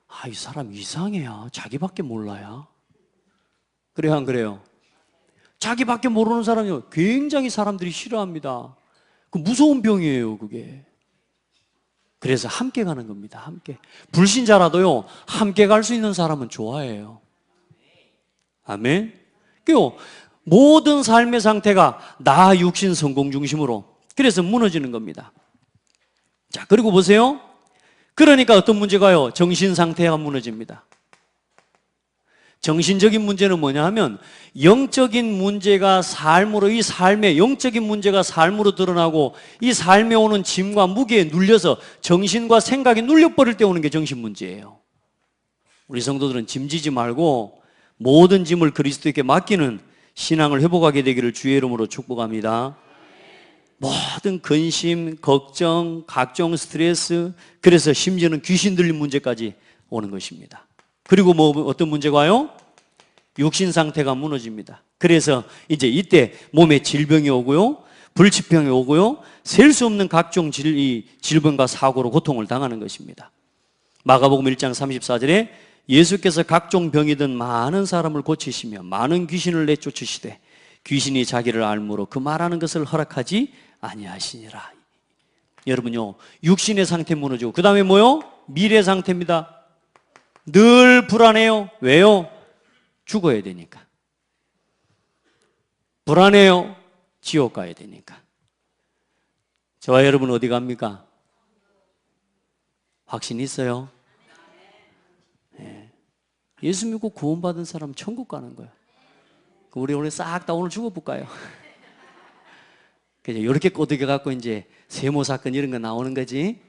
아, 이 사람 이상해요. 자기밖에 몰라요. 그래요, 안 그래요? 자기밖에 모르는 사람이요, 굉장히 사람들이 싫어합니다. 그 무서운 병이에요, 그게. 그래서 함께 가는 겁니다. 함께. 불신자라도요 함께 갈 수 있는 사람은 좋아해요. 아멘. 그요, 모든 삶의 상태가 나 육신 성공 중심으로, 그래서 무너지는 겁니다. 자, 그리고 보세요. 그러니까 어떤 문제가요? 정신 상태가 무너집니다. 정신적인 문제는 뭐냐 하면 영적인 문제가 삶으로, 이 삶의 영적인 문제가 삶으로 드러나고 이 삶에 오는 짐과 무게에 눌려서 정신과 생각이 눌려버릴 때 오는 게 정신 문제예요. 우리 성도들은 짐지지 말고 모든 짐을 그리스도에게 맡기는 신앙을 회복하게 되기를 주의 이름으로 축복합니다. 모든 근심, 걱정, 각종 스트레스, 그래서 심지어는 귀신 들린 문제까지 오는 것입니다. 그리고 뭐 어떤 문제가 와요? 육신 상태가 무너집니다. 그래서 이제 이때 몸에 질병이 오고요, 불치병이 오고요, 셀 수 없는 각종 질병과 사고로 고통을 당하는 것입니다. 마가복음 1장 34절에 예수께서 각종 병이 든 많은 사람을 고치시며 많은 귀신을 내쫓으시되 귀신이 자기를 알므로 그 말하는 것을 허락하지 아니하시니라. 여러분요, 육신의 상태 무너지고 그 다음에 뭐요? 미래 상태입니다. 늘 불안해요. 왜요? 죽어야 되니까. 불안해요. 지옥 가야 되니까. 저와 여러분 어디 갑니까? 확신 있어요? 네. 예수 믿고 구원받은 사람 천국 가는 거예요. 우리 오늘 싹 다 오늘 죽어볼까요? 그죠? 이렇게 꼬드겨 갖고 이제 세모 사건 이런 거 나오는 거지.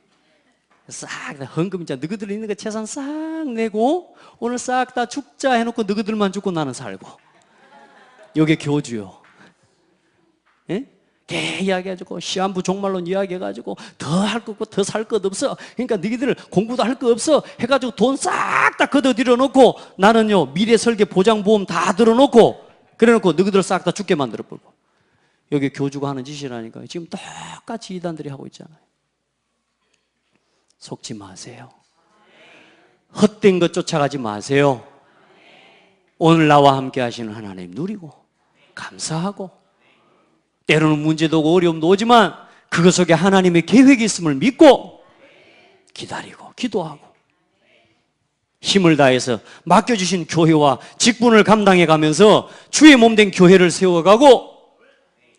싹 다 헌금 있잖아. 너희들 있는 거 재산 싹 내고 오늘 싹 다 죽자 해놓고 너희들만 죽고 나는 살고. 요게 교주요. 예? 개 이야기해가지고 시한부 종말론 이야기해가지고 더 할 것 없고 더 살 것 없어. 그러니까 너희들 공부도 할 거 없어 해가지고 돈 싹 다 걷어들여 놓고 나는요 미래 설계 보장보험 다 들어놓고 그래놓고 너희들 싹 다 죽게 만들어 버리고. 여기 교주가 하는 짓이라니까요. 지금 똑같이 이단들이 하고 있잖아요. 속지 마세요. 헛된 것 쫓아가지 마세요. 오늘 나와 함께 하시는 하나님 누리고 감사하고 때로는 문제도 오고 어려움도 오지만 그것 속에 하나님의 계획이 있음을 믿고 기다리고 기도하고 힘을 다해서 맡겨주신 교회와 직분을 감당해 가면서 주의 몸된 교회를 세워가고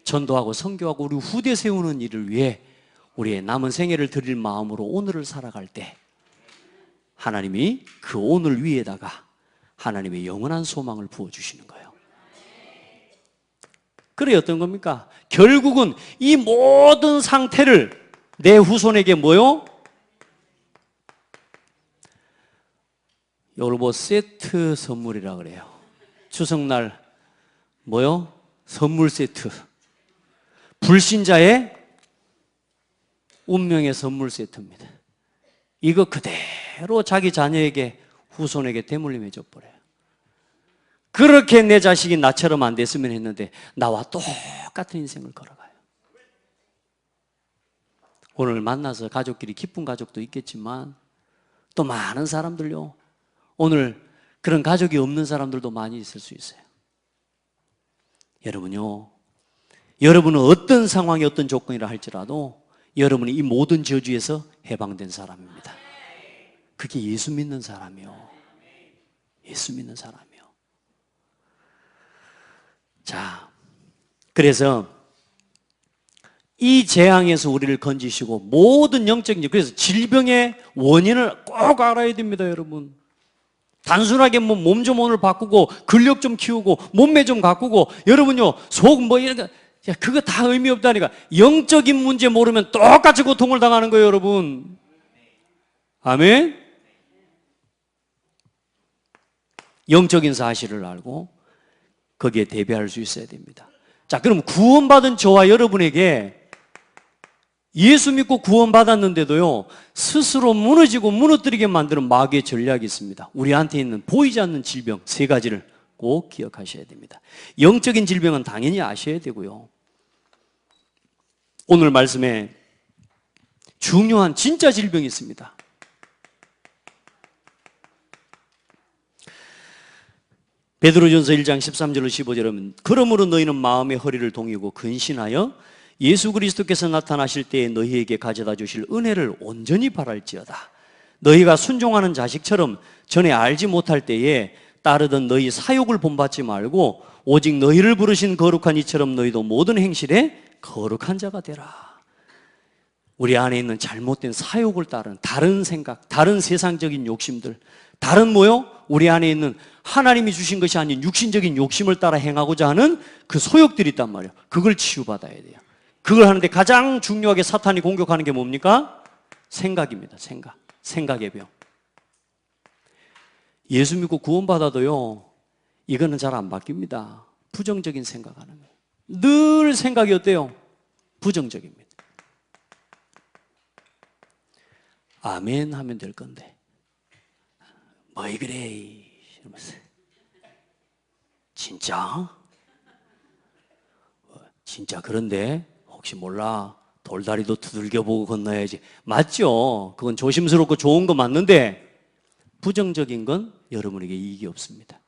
전도하고 선교하고 우리 후대 세우는 일을 위해 우리의 남은 생애를 드릴 마음으로 오늘을 살아갈 때 하나님이 그 오늘 위에다가 하나님의 영원한 소망을 부어주시는 거예요. 그래 어떤 겁니까? 결국은 이 모든 상태를 내 후손에게 뭐요? 이걸 뭐 세트 선물이라 그래요. 추석날 뭐요? 선물 세트. 불신자의 운명의 선물 세트입니다. 이거 그대로 자기 자녀에게 후손에게 대물림해 줘버려요. 그렇게 내 자식이 나처럼 안 됐으면 했는데 나와 똑같은 인생을 걸어가요. 오늘 만나서 가족끼리 기쁜 가족도 있겠지만 또 많은 사람들요 오늘 그런 가족이 없는 사람들도 많이 있을 수 있어요. 여러분요 여러분은 어떤 상황이 어떤 조건이라 할지라도 여러분이 이 모든 저주에서 해방된 사람입니다. 그게 예수 믿는 사람이요. 예수 믿는 사람이요. 자, 그래서 이 재앙에서 우리를 건지시고 모든 영적인 그래서 질병의 원인을 꼭 알아야 됩니다, 여러분. 단순하게 뭐 몸 좀 오늘 바꾸고 근력 좀 키우고 몸매 좀 가꾸고 여러분요 속 뭐 이런 거 야, 그거 다 의미 없다니까. 영적인 문제 모르면 똑같이 고통을 당하는 거예요, 여러분. 아멘? 영적인 사실을 알고 거기에 대비할 수 있어야 됩니다. 자, 그럼 구원받은 저와 여러분에게 예수 믿고 구원받았는데도요 스스로 무너지고 무너뜨리게 만드는 마귀의 전략이 있습니다. 우리한테 있는 보이지 않는 질병 3가지를 꼭 기억하셔야 됩니다. 영적인 질병은 당연히 아셔야 되고요 오늘 말씀에 중요한 진짜 질병이 있습니다. 베드로전서 1장 13절로 15절은 그러므로 너희는 마음의 허리를 동이고 근신하여 예수 그리스도께서 나타나실 때에 너희에게 가져다 주실 은혜를 온전히 바랄지어다. 너희가 순종하는 자식처럼 전에 알지 못할 때에 따르던 너희 사욕을 본받지 말고 오직 너희를 부르신 거룩한 이처럼 너희도 모든 행실에 거룩한 자가 되라. 우리 안에 있는 잘못된 사욕을 따르는 다른 생각, 다른 세상적인 욕심들, 다른 뭐요? 우리 안에 있는 하나님이 주신 것이 아닌 육신적인 욕심을 따라 행하고자 하는 그 소욕들이 있단 말이에요. 그걸 치유받아야 돼요. 그걸 하는데 가장 중요하게 사탄이 공격하는 게 뭡니까? 생각입니다. 생각의 병. 예수 믿고 구원받아도요 이거는 잘 안 바뀝니다. 부정적인 생각하는 거예요. 늘 생각이 어때요? 부정적입니다. 아멘 하면 될 건데 뭐이 그래 이러면서 진짜 그런데 혹시 몰라 돌다리도 두들겨보고 건너야지. 맞죠? 그건 조심스럽고 좋은 거 맞는데 부정적인 건 여러분에게 이익이 없습니다.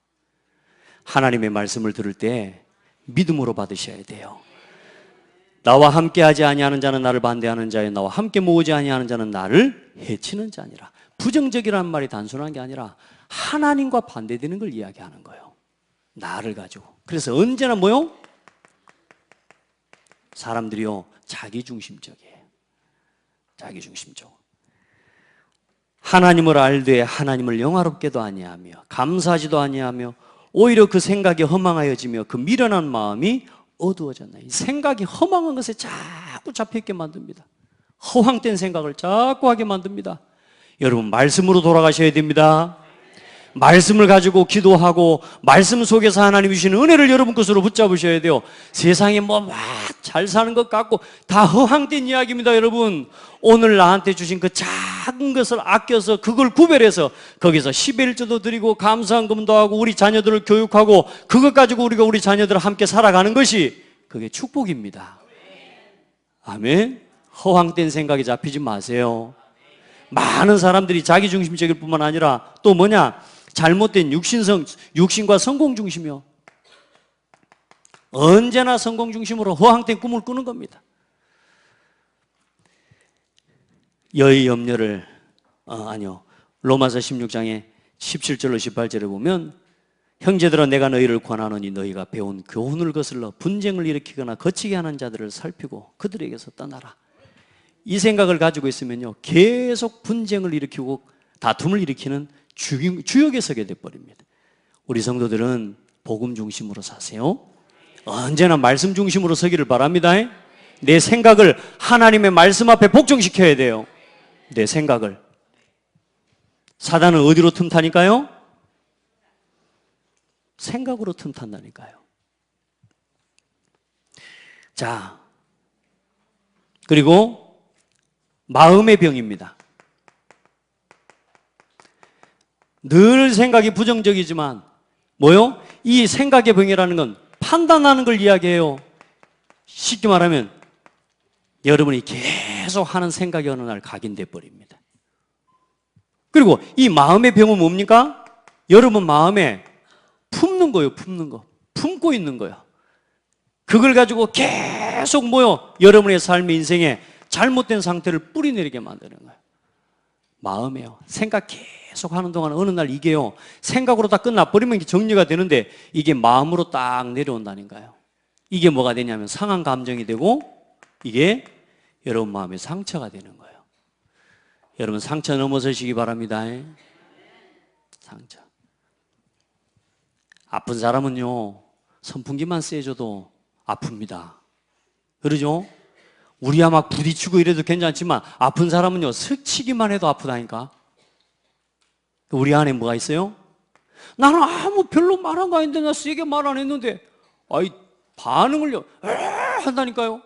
하나님의 말씀을 들을 때 믿음으로 받으셔야 돼요. 나와 함께하지 아니하는 자는 나를 반대하는 자요 나와 함께 모으지 아니하는 자는 나를 해치는 자니라. 부정적이라는 말이 단순한 게 아니라 하나님과 반대되는 걸 이야기하는 거예요. 나를 가지고. 그래서 언제나 뭐요? 사람들이요 자기중심적이에요. 자기중심적. 하나님을 알되 하나님을 영화롭게도 아니하며 감사하지도 아니하며 오히려 그 생각이 허망하여지며 그 미련한 마음이 어두워졌나요? 생각이 허망한 것에 자꾸 잡혀있게 만듭니다. 허황된 생각을 자꾸 하게 만듭니다. 여러분, 말씀으로 돌아가셔야 됩니다. 말씀을 가지고 기도하고 말씀 속에서 하나님이 주시는 은혜를 여러분 것으로 붙잡으셔야 돼요. 세상에 뭐 막 잘 사는 것 같고 다 허황된 이야기입니다. 여러분, 오늘 나한테 주신 그 작은 것을 아껴서 그걸 구별해서 거기서 11조도 드리고 감사한금도 하고 우리 자녀들을 교육하고 그것 가지고 우리가 우리 자녀들을 함께 살아가는 것이 그게 축복입니다. 아멘. 허황된 생각에 잡히지 마세요. 많은 사람들이 자기중심적일 뿐만 아니라 또 뭐냐, 잘못된 육신과 성공 중심이요. 언제나 성공 중심으로 허황된 꿈을 꾸는 겁니다. 여의 염려를 로마서 16장에 17절로 18절에 보면 형제들아 내가 너희를 권하노니 너희가 배운 교훈을 거슬러 분쟁을 일으키거나 거치게 하는 자들을 살피고 그들에게서 떠나라. 이 생각을 가지고 있으면요, 계속 분쟁을 일으키고 다툼을 일으키는 주역에 서게 돼버립니다. 우리 성도들은 복음 중심으로 사세요. 언제나 말씀 중심으로 서기를 바랍니다. 내 생각을 하나님의 말씀 앞에 복종시켜야 돼요. 내 생각을. 사단은 어디로 틈타니까요? 생각으로 틈탄다니까요. 자, 그리고 마음의 병입니다. 늘 생각이 부정적이지만 뭐요? 이 생각의 병이라는 건 판단하는 걸 이야기해요. 쉽게 말하면 여러분이 계속 하는 생각이 어느 날 각인돼 버립니다. 그리고 이 마음의 병은 뭡니까? 여러분 마음에 품는 거예요. 품는 거. 품고 있는 거예요. 그걸 가지고 계속 뭐요? 여러분의 삶의 인생에 잘못된 상태를 뿌리내리게 만드는 거예요. 마음이에요. 생각 계속 하는 동안 어느 날 이게요, 생각으로 다 끝나버리면 정리가 되는데 이게 마음으로 딱 내려온다니까요. 이게 뭐가 되냐면 상한 감정이 되고 이게 여러분 마음에 상처가 되는 거예요. 여러분 상처 넘어서시기 바랍니다. 상처. 아픈 사람은요, 선풍기만 쐬줘도 아픕니다. 그러죠? 우리야 막 부딪히고 이래도 괜찮지만 아픈 사람은요, 스치기만 해도 아프다니까. 우리 안에 뭐가 있어요? 나는 아무 별로 말한 거 아닌데 나 세게 말 안 했는데 반응을요 한다니까요.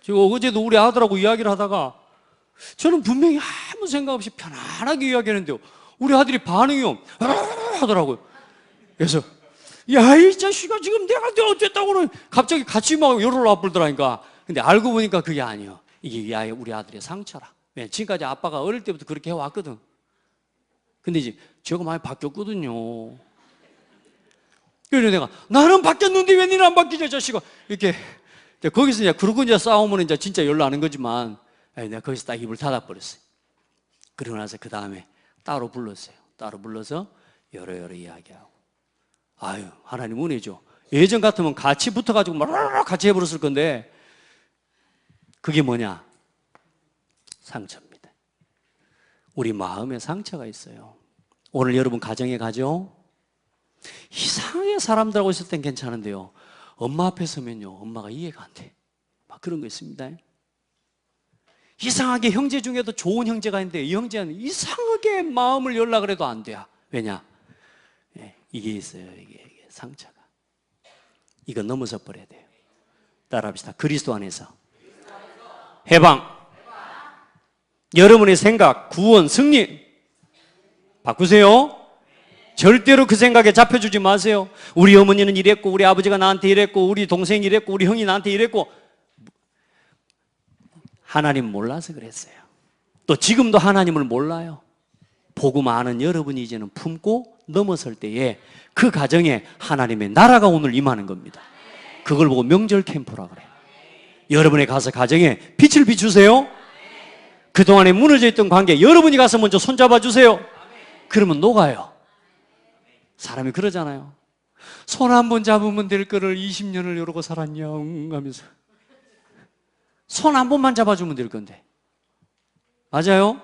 제가 어제도 우리 아들하고 이야기를 하다가 저는 분명히 아무 생각 없이 편안하게 이야기했는데요, 우리 아들이 반응이요 하더라고요. 그래서 야, 이 자식아 지금 내가 어쨌다고는 갑자기 같이 막 열을 나불더라니까. 근데 알고 보니까 그게 아니에요. 이게 우리 아들의 상처라. 왜? 지금까지 아빠가 어릴 때부터 그렇게 해왔거든. 근데 이제 제가 많이 바뀌었거든요. 그래서 내가 나는 바뀌었는데 왜 니는 안 바뀌냐 자식아. 이렇게 거기서 이제 그러고 이제 싸우면 이제 진짜 열나는 거지만 내가 거기서 딱 입을 닫아버렸어요. 그러고 나서 그 다음에 따로 불렀어요. 따로 불러서 여러 이야기하고. 아유, 하나님 은혜죠. 예전 같으면 같이 붙어가지고 막 같이 해버렸을 건데 그게 뭐냐? 상처입니다. 우리 마음에 상처가 있어요. 오늘 여러분 가정에 가죠? 이상하게 사람들하고 있을 땐 괜찮은데요, 엄마 앞에 서면요 엄마가 이해가 안 돼. 막 그런 거 있습니다. 이상하게 형제 중에도 좋은 형제가 있는데 이 형제는 이상하게 마음을 열라 그래도 안 돼요. 왜냐? 이게 있어요. 이게 상처가. 이거 넘어서 버려야 돼요. 따라합시다. 그리스도 안에서 해방. 여러분의 생각, 구원, 승리 바꾸세요. 절대로 그 생각에 잡혀주지 마세요. 우리 어머니는 이랬고 우리 아버지가 나한테 이랬고 우리 동생이 이랬고 우리 형이 나한테 이랬고. 하나님 몰라서 그랬어요. 또 지금도 하나님을 몰라요. 복음 아는 여러분이 이제는 품고 넘어설 때에 그 가정에 하나님의 나라가 오늘 임하는 겁니다. 그걸 보고 명절 캠프라 그래요. 여러분의 가서 가정에 빛을 비추세요. 그동안에 무너져 있던 관계 여러분이 가서 먼저 손잡아 주세요. 그러면 녹아요. 사람이 그러잖아요. 손 한 번 잡으면 될 거를 20년을 이러고 살았냐 하면서 손 한 번만 잡아주면 될 건데. 맞아요?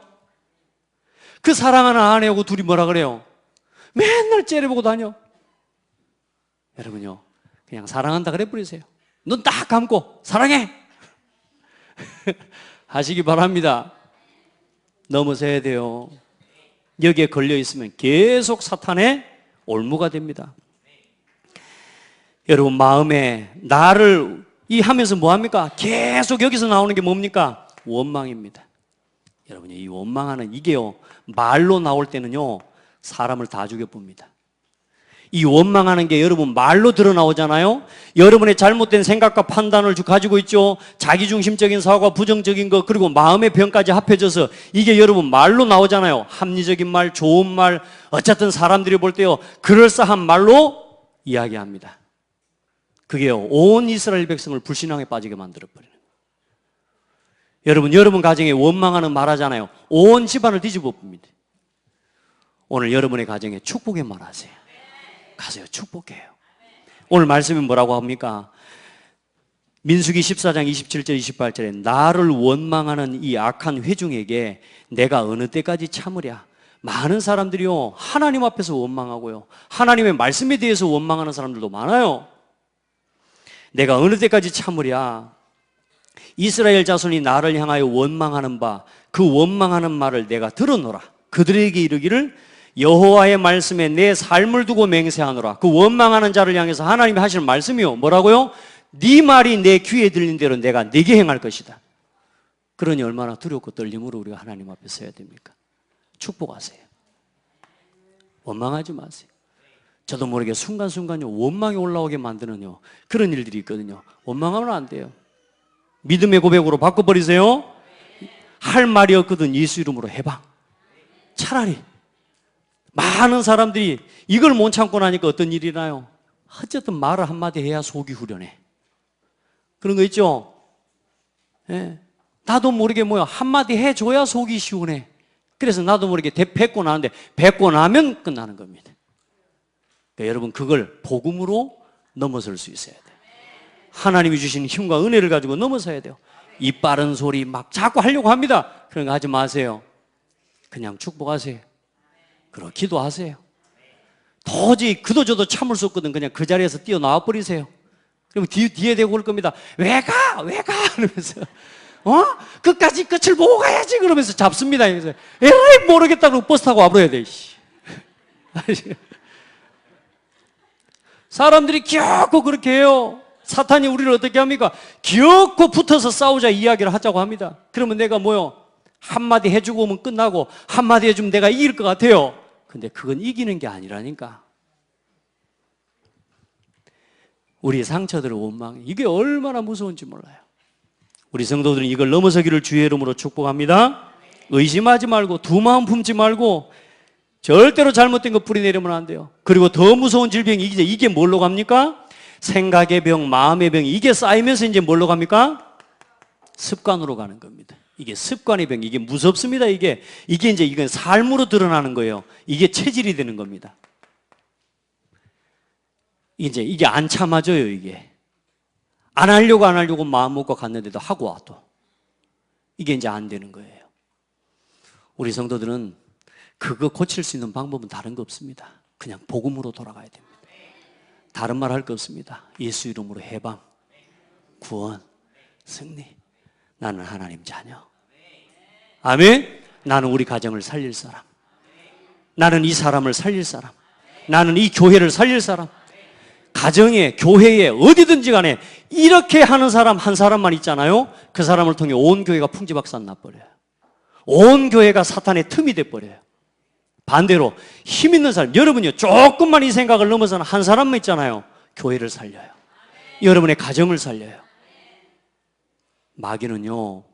그 사랑하는 아내하고 둘이 뭐라 그래요? 맨날 째려보고 다녀. 여러분요, 그냥 사랑한다 그래 버리세요. 눈 딱 감고 사랑해 하시기 바랍니다. 넘어서야 돼요. 여기에 걸려 있으면 계속 사탄의 올무가 됩니다. 여러분, 마음에 나를 이 하면서 뭐합니까? 계속 여기서 나오는 게 뭡니까? 원망입니다. 여러분, 이 원망하는 이게요, 말로 나올 때는요 사람을 다 죽여봅니다. 이 원망하는 게 여러분 말로 드러나오잖아요. 여러분의 잘못된 생각과 판단을 가지고 있죠. 자기중심적인 사고와 부정적인 것, 그리고 마음의 병까지 합해져서 이게 여러분 말로 나오잖아요. 합리적인 말, 좋은 말, 어쨌든 사람들이 볼 때요 그럴싸한 말로 이야기합니다. 그게요 온 이스라엘 백성을 불신앙에 빠지게 만들어버리는 거예요. 여러분 가정에 원망하는 말 하잖아요. 온 집안을 뒤집어 봅니다. 오늘 여러분의 가정에 축복의 말 하세요. 가세요. 축복해요. 오늘 말씀이 뭐라고 합니까? 민수기 14장 27절 28절에 나를 원망하는 이 악한 회중에게 내가 어느 때까지 참으랴. 많은 사람들이요 하나님 앞에서 원망하고요 하나님의 말씀에 대해서 원망하는 사람들도 많아요. 내가 어느 때까지 참으랴. 이스라엘 자손이 나를 향하여 원망하는 바 그 원망하는 말을 내가 들어노라. 그들에게 이르기를 여호와의 말씀에 내 삶을 두고 맹세하노라. 그 원망하는 자를 향해서 하나님이 하시는 말씀이요 뭐라고요? 네 말이 내 귀에 들린 대로 내가 네게 행할 것이다. 그러니 얼마나 두렵고 떨림으로 우리가 하나님 앞에 서야 됩니까? 축복하세요. 원망하지 마세요. 저도 모르게 순간순간요 원망이 올라오게 만드는요 그런 일들이 있거든요. 원망하면 안 돼요. 믿음의 고백으로 바꿔버리세요. 할 말이 없거든 예수 이름으로 해봐. 차라리 많은 사람들이 이걸 못 참고 나니까 어떤 일이 나요? 어쨌든 말을 한마디 해야 속이 후련해. 그런 거 있죠? 예. 나도 모르게 한마디 해줘야 속이 시원해. 그래서 나도 모르게 뱉고 나는데 뱉고 나면 끝나는 겁니다. 그러니까 여러분 그걸 복음으로 넘어설 수 있어야 돼요. 하나님이 주신 힘과 은혜를 가지고 넘어서야 돼요. 이 빠른 소리 막 자꾸 하려고 합니다. 그런 거 하지 마세요. 그냥 축복하세요. 그리고 기도하세요. 도저히 그도저도 참을 수 없거든. 그냥 그 자리에서 뛰어나와 버리세요. 그러면 뒤에 대고 올 겁니다. 왜 가? 그러면서 끝까지 끝을 보고 가야지 그러면서 잡습니다. 그래서 에라이 모르겠다 그러고 버스 타고 와버려야 돼. 사람들이 기어코 그렇게 해요. 사탄이 우리를 어떻게 합니까? 기어코 붙어서 싸우자 이야기를 하자고 합니다. 그러면 내가 한마디 해주고 오면 끝나고 한마디 해주면 내가 이길 것 같아요. 근데 그건 이기는 게 아니라니까. 우리의 상처들을 원망해. 이게 얼마나 무서운지 몰라요. 우리 성도들은 이걸 넘어서기를 주의 이름으로 축복합니다. 의심하지 말고 두 마음 품지 말고 절대로 잘못된 거 뿌리내리면 안 돼요. 그리고 더 무서운 질병이 이게 뭘로 갑니까? 생각의 병, 마음의 병, 이게 쌓이면서 이제 뭘로 갑니까? 습관으로 가는 겁니다. 이게 습관의 병, 이게 무섭습니다. 이게 이제 이건 삶으로 드러나는 거예요. 이게 체질이 되는 겁니다. 이게 안 참아져요. 이게 안 하려고 마음 먹고 갔는데도 하고 와도 이게 이제 안 되는 거예요. 우리 성도들은 그거 고칠 수 있는 방법은 다른 거 없습니다. 그냥 복음으로 돌아가야 됩니다. 다른 말 할 거 없습니다. 예수 이름으로 해방, 구원, 승리. 나는 하나님 자녀. 아멘. 나는 우리 가정을 살릴 사람. 나는 이 사람을 살릴 사람. 나는 이 교회를 살릴 사람. 가정에, 교회에, 어디든지 간에 이렇게 하는 사람 한 사람만 있잖아요. 그 사람을 통해 온 교회가 풍지박산 나버려요. 온 교회가 사탄의 틈이 돼버려요. 반대로 힘 있는 사람, 여러분요 조금만 이 생각을 넘어서는 한 사람만 있잖아요. 교회를 살려요. 여러분의 가정을 살려요. 마귀는요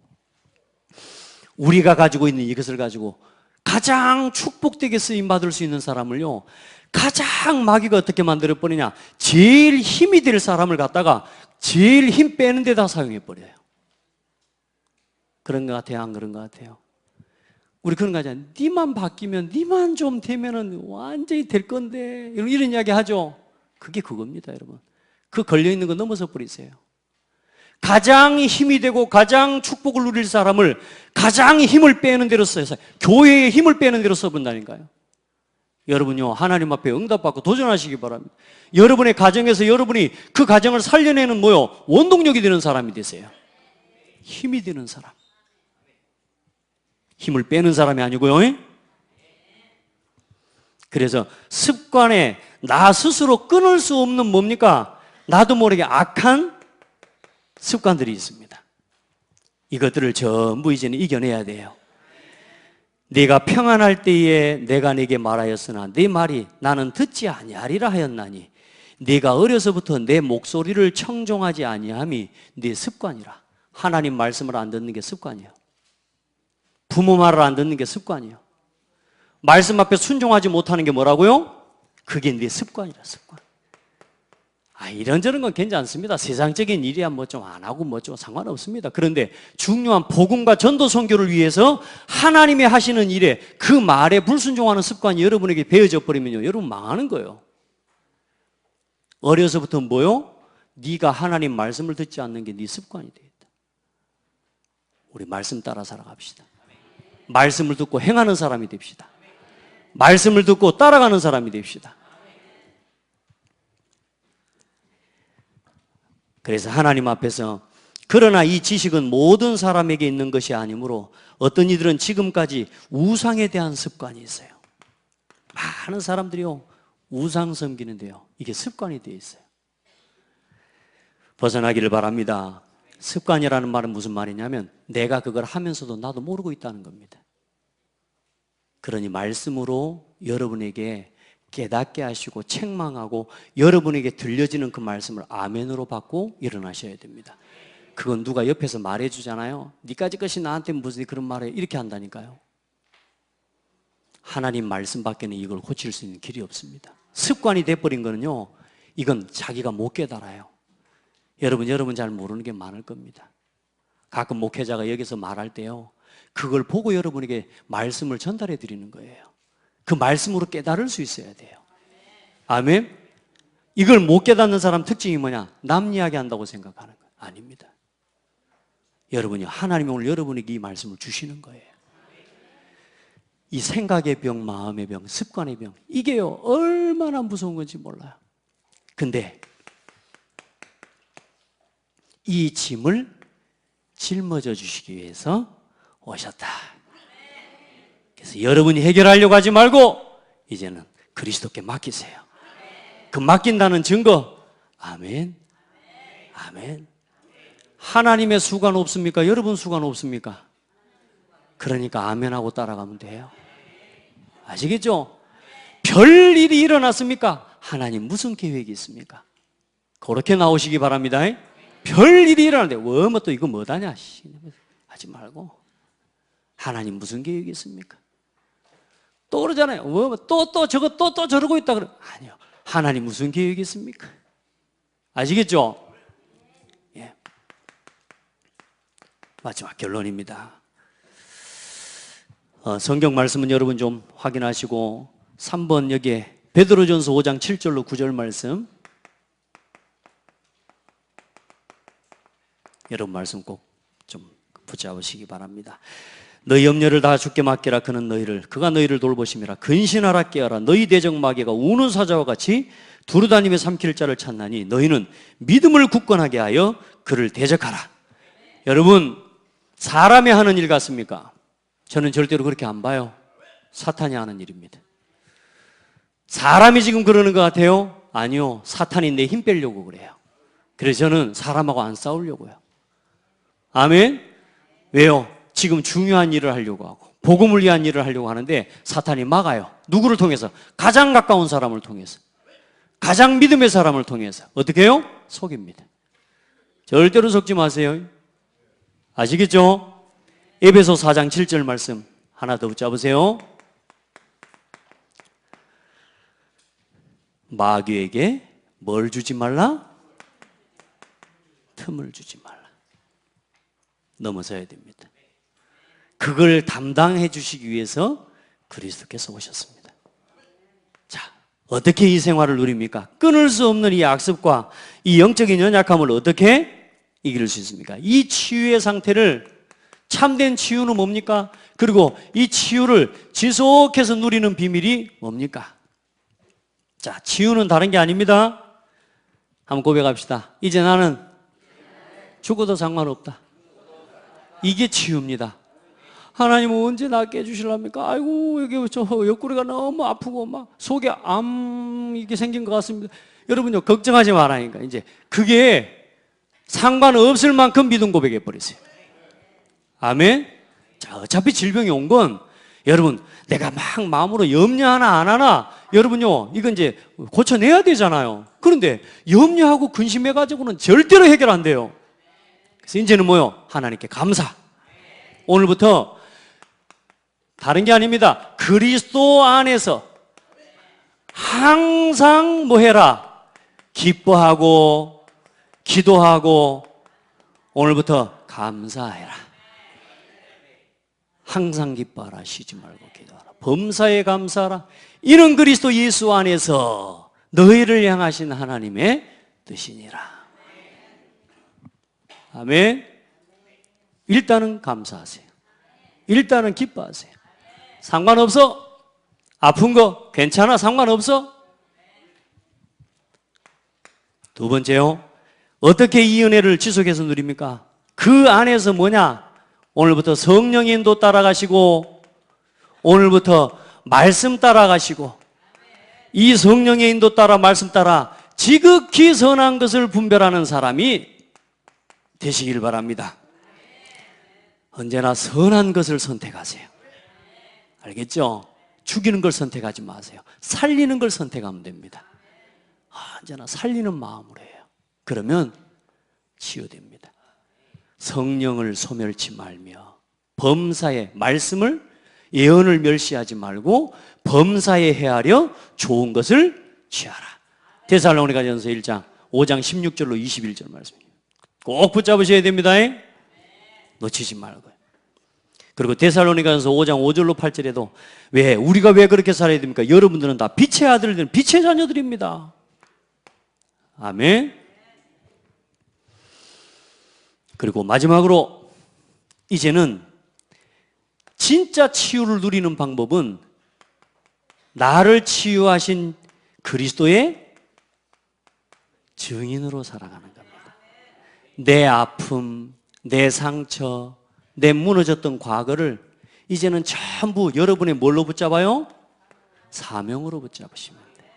우리가 가지고 있는 이것을 가지고 가장 축복되게 쓰임받을 수 있는 사람을요 가장 마귀가 어떻게 만들어버리냐, 제일 힘이 될 사람을 갖다가 제일 힘 빼는 데다 사용해버려요. 그런 것 같아요? 안 그런 것 같아요? 우리 그런 거 하잖아요. 니만 바뀌면, 니만 좀 되면은 완전히 될 건데 이런 이야기 하죠. 그게 그겁니다. 여러분, 그 걸려있는 거 넘어서 버리세요. 가장 힘이 되고 가장 축복을 누릴 사람을 가장 힘을 빼는 대로 써요. 교회의 힘을 빼는 대로 써본다니까요. 여러분요 하나님 앞에 응답받고 도전하시기 바랍니다. 여러분의 가정에서 여러분이 그 가정을 살려내는 원동력이 되는 사람이 되세요. 힘이 되는 사람. 힘을 빼는 사람이 아니고요. 그래서 습관에 나 스스로 끊을 수 없는 뭡니까? 나도 모르게 악한 습관들이 있습니다. 이것들을 전부 이제는 이겨내야 돼요. 네가 평안할 때에 내가 네게 말하였으나 네 말이 나는 듣지 아니하리라 하였나니 네가 어려서부터 내 목소리를 청종하지 아니함이 네 습관이라. 하나님 말씀을 안 듣는 게 습관이에요. 부모 말을 안 듣는 게 습관이에요. 말씀 앞에 순종하지 못하는 게 뭐라고요? 그게 네 습관이라, 습관. 이런저런 건 괜찮습니다. 세상적인 일이야 뭐 좀 안 하고 뭐 좀 상관없습니다. 그런데 중요한 복음과 전도 선교를 위해서 하나님이 하시는 일에 그 말에 불순종하는 습관이 여러분에게 배어져 버리면요, 여러분 망하는 거예요. 어려서부터 뭐요? 네가 하나님 말씀을 듣지 않는 게 네 습관이 되겠다. 우리 말씀 따라 살아갑시다. 말씀을 듣고 행하는 사람이 됩시다. 말씀을 듣고 따라가는 사람이 됩시다. 그래서 하나님 앞에서 그러나 이 지식은 모든 사람에게 있는 것이 아니므로 어떤 이들은 지금까지 우상에 대한 습관이 있어요. 많은 사람들이요, 우상 섬기는데요, 이게 습관이 되어 있어요. 벗어나기를 바랍니다. 습관이라는 말은 무슨 말이냐면 내가 그걸 하면서도 나도 모르고 있다는 겁니다. 그러니 말씀으로 여러분에게 깨닫게 하시고 책망하고 여러분에게 들려지는 그 말씀을 아멘으로 받고 일어나셔야 됩니다. 그건 누가 옆에서 말해주잖아요. 니까지 것이 나한테 무슨 그런 말을 이렇게 한다니까요. 하나님 말씀 밖에는 이걸 고칠 수 있는 길이 없습니다. 습관이 돼버린 거는요, 이건 자기가 못 깨달아요. 여러분 잘 모르는 게 많을 겁니다. 가끔 목회자가 여기서 말할 때요, 그걸 보고 여러분에게 말씀을 전달해 드리는 거예요. 그 말씀으로 깨달을 수 있어야 돼요. 아멘? 이걸 못 깨닫는 사람 특징이 뭐냐? 남 이야기 한다고 생각하는 거예요. 아닙니다. 여러분이 하나님이 오늘 여러분에게 이 말씀을 주시는 거예요. 이 생각의 병, 마음의 병, 습관의 병, 이게요 얼마나 무서운 건지 몰라요. 근데 이 짐을 짊어져 주시기 위해서 오셨다. 그래서 여러분이 해결하려고 하지 말고 이제는 그리스도께 맡기세요. 그 맡긴다는 증거, 아멘, 아멘. 하나님의 수가 없습니까? 여러분 수가 없습니까? 그러니까 아멘하고 따라가면 돼요. 아시겠죠? 별일이 일어났습니까? 하나님 무슨 계획이 있습니까? 그렇게 나오시기 바랍니다. 별일이 일어나는데 뭐 또 이거 뭐다냐 하지 말고 하나님 무슨 계획이 있습니까? 또 그러잖아요. 또 저거 또 저러고 있다 그래. 아니요. 하나님 무슨 계획이 있습니까? 아시겠죠? 예. 마지막 결론입니다. 성경 말씀은 여러분 좀 확인하시고 3번 여기에 베드로전서 5장 7절로 9절 말씀, 여러분 말씀 꼭 좀 붙잡으시기 바랍니다. 너희 염려를 다 주께 맡기라. 그가 너희를 돌보심이라. 근신하라 깨어라. 너희 대적 마귀가 우는 사자와 같이 두루다니며 삼킬 자를 찾나니 너희는 믿음을 굳건하게 하여 그를 대적하라. 여러분, 사람이 하는 일 같습니까? 저는 절대로 그렇게 안 봐요. 사탄이 하는 일입니다. 사람이 지금 그러는 것 같아요? 아니요. 사탄이 내 힘 빼려고 그래요. 그래서 저는 사람하고 안 싸우려고요. 아멘? 왜요? 지금 중요한 일을 하려고 하고 복음을 위한 일을 하려고 하는데 사탄이 막아요. 누구를 통해서? 가장 가까운 사람을 통해서, 가장 믿음의 사람을 통해서. 어떻게 해요? 속입니다. 절대로 속지 마세요. 아시겠죠? 에베소 4장 7절 말씀 하나 더 붙잡으세요. 마귀에게 뭘 주지 말라? 틈을 주지 말라. 넘어서야 됩니다. 그걸 담당해 주시기 위해서 그리스도께서 오셨습니다. 자, 어떻게 이 생활을 누립니까? 끊을 수 없는 이 악습과 이 영적인 연약함을 어떻게 이길 수 있습니까? 이 치유의 상태를, 참된 치유는 뭡니까? 그리고 이 치유를 지속해서 누리는 비밀이 뭡니까? 자, 치유는 다른 게 아닙니다. 한번 고백합시다. 이제 나는 죽어도 상관없다. 이게 치유입니다. 하나님은 언제 낫게 해주실랍니까? 아이고, 여기 저 옆구리가 너무 아프고 막 속에 암 이게 생긴 것 같습니다. 여러분요, 걱정하지 말라니까. 이제 그게 상관없을 만큼 믿음 고백해 버리세요. 아멘. 자, 어차피 질병이 온 건 여러분, 내가 막 마음으로 염려하나 안 하나, 여러분요, 이건 이제 고쳐내야 되잖아요. 그런데 염려하고 근심해가지고는 절대로 해결 안 돼요. 그래서 이제는 뭐요? 하나님께 감사. 오늘부터 다른 게 아닙니다. 그리스도 안에서 항상 뭐 해라? 기뻐하고 기도하고 오늘부터 감사해라. 항상 기뻐하라. 쉬지 말고 기도하라. 범사에 감사하라. 이는 그리스도 예수 안에서 너희를 향하신 하나님의 뜻이니라. 아멘. 일단은 감사하세요. 일단은 기뻐하세요. 상관없어. 아픈 거 괜찮아. 상관없어. 두 번째요. 어떻게 이 은혜를 지속해서 누립니까? 그 안에서 뭐냐? 오늘부터 성령의 인도 따라가시고 오늘부터 말씀 따라가시고 이 성령의 인도 따라 말씀 따라 지극히 선한 것을 분별하는 사람이 되시길 바랍니다. 언제나 선한 것을 선택하세요. 알겠죠? 죽이는 걸 선택하지 마세요. 살리는 걸 선택하면 됩니다. 언제나 살리는 마음으로 해요. 그러면 치유됩니다. 성령을 소멸치 말며 범사에 말씀을 예언을 멸시하지 말고 범사에 헤아려 좋은 것을 취하라. 데살로니가전서 1장 5장 16절로 21절 말씀입니다. 꼭 붙잡으셔야 됩니다. 놓치지 말고요. 그리고 데살로니가전서 5장 5절로 8절에도 우리가 왜 그렇게 살아야 됩니까? 여러분들은 다 빛의 아들들, 빛의 자녀들입니다. 아멘. 그리고 마지막으로 이제는 진짜 치유를 누리는 방법은 나를 치유하신 그리스도의 증인으로 살아가는 겁니다. 내 아픔, 내 상처, 내 무너졌던 과거를 이제는 전부 여러분의 뭘로 붙잡아요? 사명으로 붙잡으시면 돼요.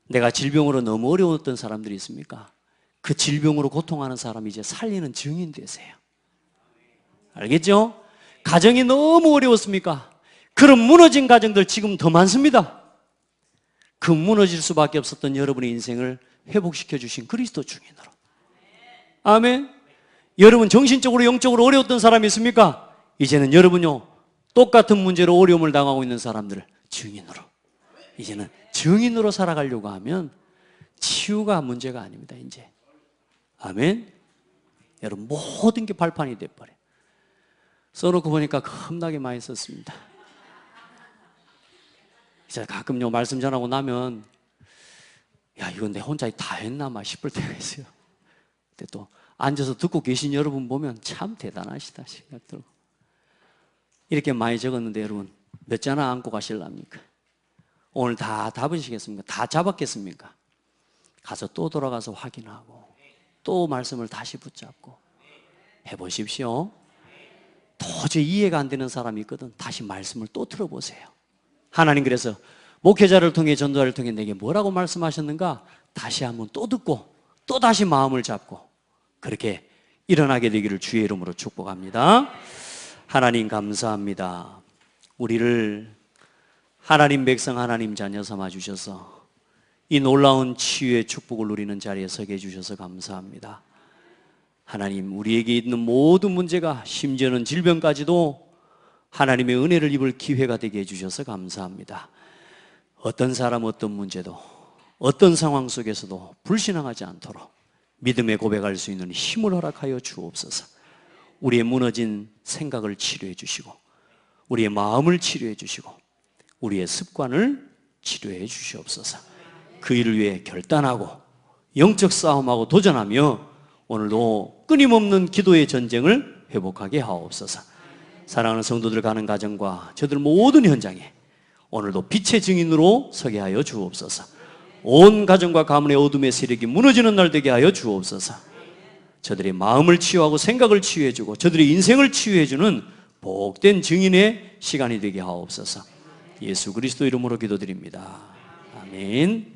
내가 질병으로 너무 어려웠던 사람들이 있습니까? 그 질병으로 고통하는 사람이 이제 살리는 증인 되세요. 알겠죠? 가정이 너무 어려웠습니까? 그런 무너진 가정들 지금 더 많습니다. 그 무너질 수밖에 없었던 여러분의 인생을 회복시켜 주신 그리스도 증인으로. 아멘. 여러분 정신적으로 영적으로 어려웠던 사람이 있습니까? 이제는 여러분요 똑같은 문제로 어려움을 당하고 있는 사람들을 증인으로, 이제는 증인으로 살아가려고 하면 치유가 문제가 아닙니다. 이제 아멘. 여러분 모든 게 발판이 돼버려요. 써놓고 보니까 겁나게 많이 썼습니다. 이제 가끔 요 말씀 전하고 나면 야 이건 내 혼자 다 했나 막 싶을 때가 있어요. 근데 또 앉아서 듣고 계신 여러분 보면 참 대단하시다 생각 들고, 이렇게 많이 적었는데 여러분 몇 자나 안고 가실랍니까? 오늘 다 잡으시겠습니까? 다 잡았겠습니까? 가서 또 돌아가서 확인하고 또 말씀을 다시 붙잡고 해보십시오. 도저히 이해가 안 되는 사람이 있거든. 다시 말씀을 또 들어보세요. 하나님 그래서 목회자를 통해 전도자를 통해 내게 뭐라고 말씀하셨는가 다시 한번 또 듣고 또 다시 마음을 잡고 그렇게 일어나게 되기를 주의 이름으로 축복합니다. 하나님 감사합니다. 우리를 하나님 백성 하나님 자녀 삼아 주셔서 이 놀라운 치유의 축복을 누리는 자리에 서게 해주셔서 감사합니다. 하나님 우리에게 있는 모든 문제가 심지어는 질병까지도 하나님의 은혜를 입을 기회가 되게 해주셔서 감사합니다. 어떤 사람 어떤 문제도 어떤 상황 속에서도 불신앙하지 않도록 믿음의 고백할 수 있는 힘을 허락하여 주옵소서. 우리의 무너진 생각을 치료해 주시고 우리의 마음을 치료해 주시고 우리의 습관을 치료해 주시옵소서. 그 일을 위해 결단하고 영적 싸움하고 도전하며 오늘도 끊임없는 기도의 전쟁을 회복하게 하옵소서. 사랑하는 성도들 가는 가정과 저들 모든 현장에 오늘도 빛의 증인으로 서게 하여 주옵소서. 온 가정과 가문의 어둠의 세력이 무너지는 날 되게 하여 주옵소서. 저들의 마음을 치유하고 생각을 치유해주고 저들의 인생을 치유해주는 복된 증인의 시간이 되게 하옵소서. 예수 그리스도 이름으로 기도드립니다. 아멘.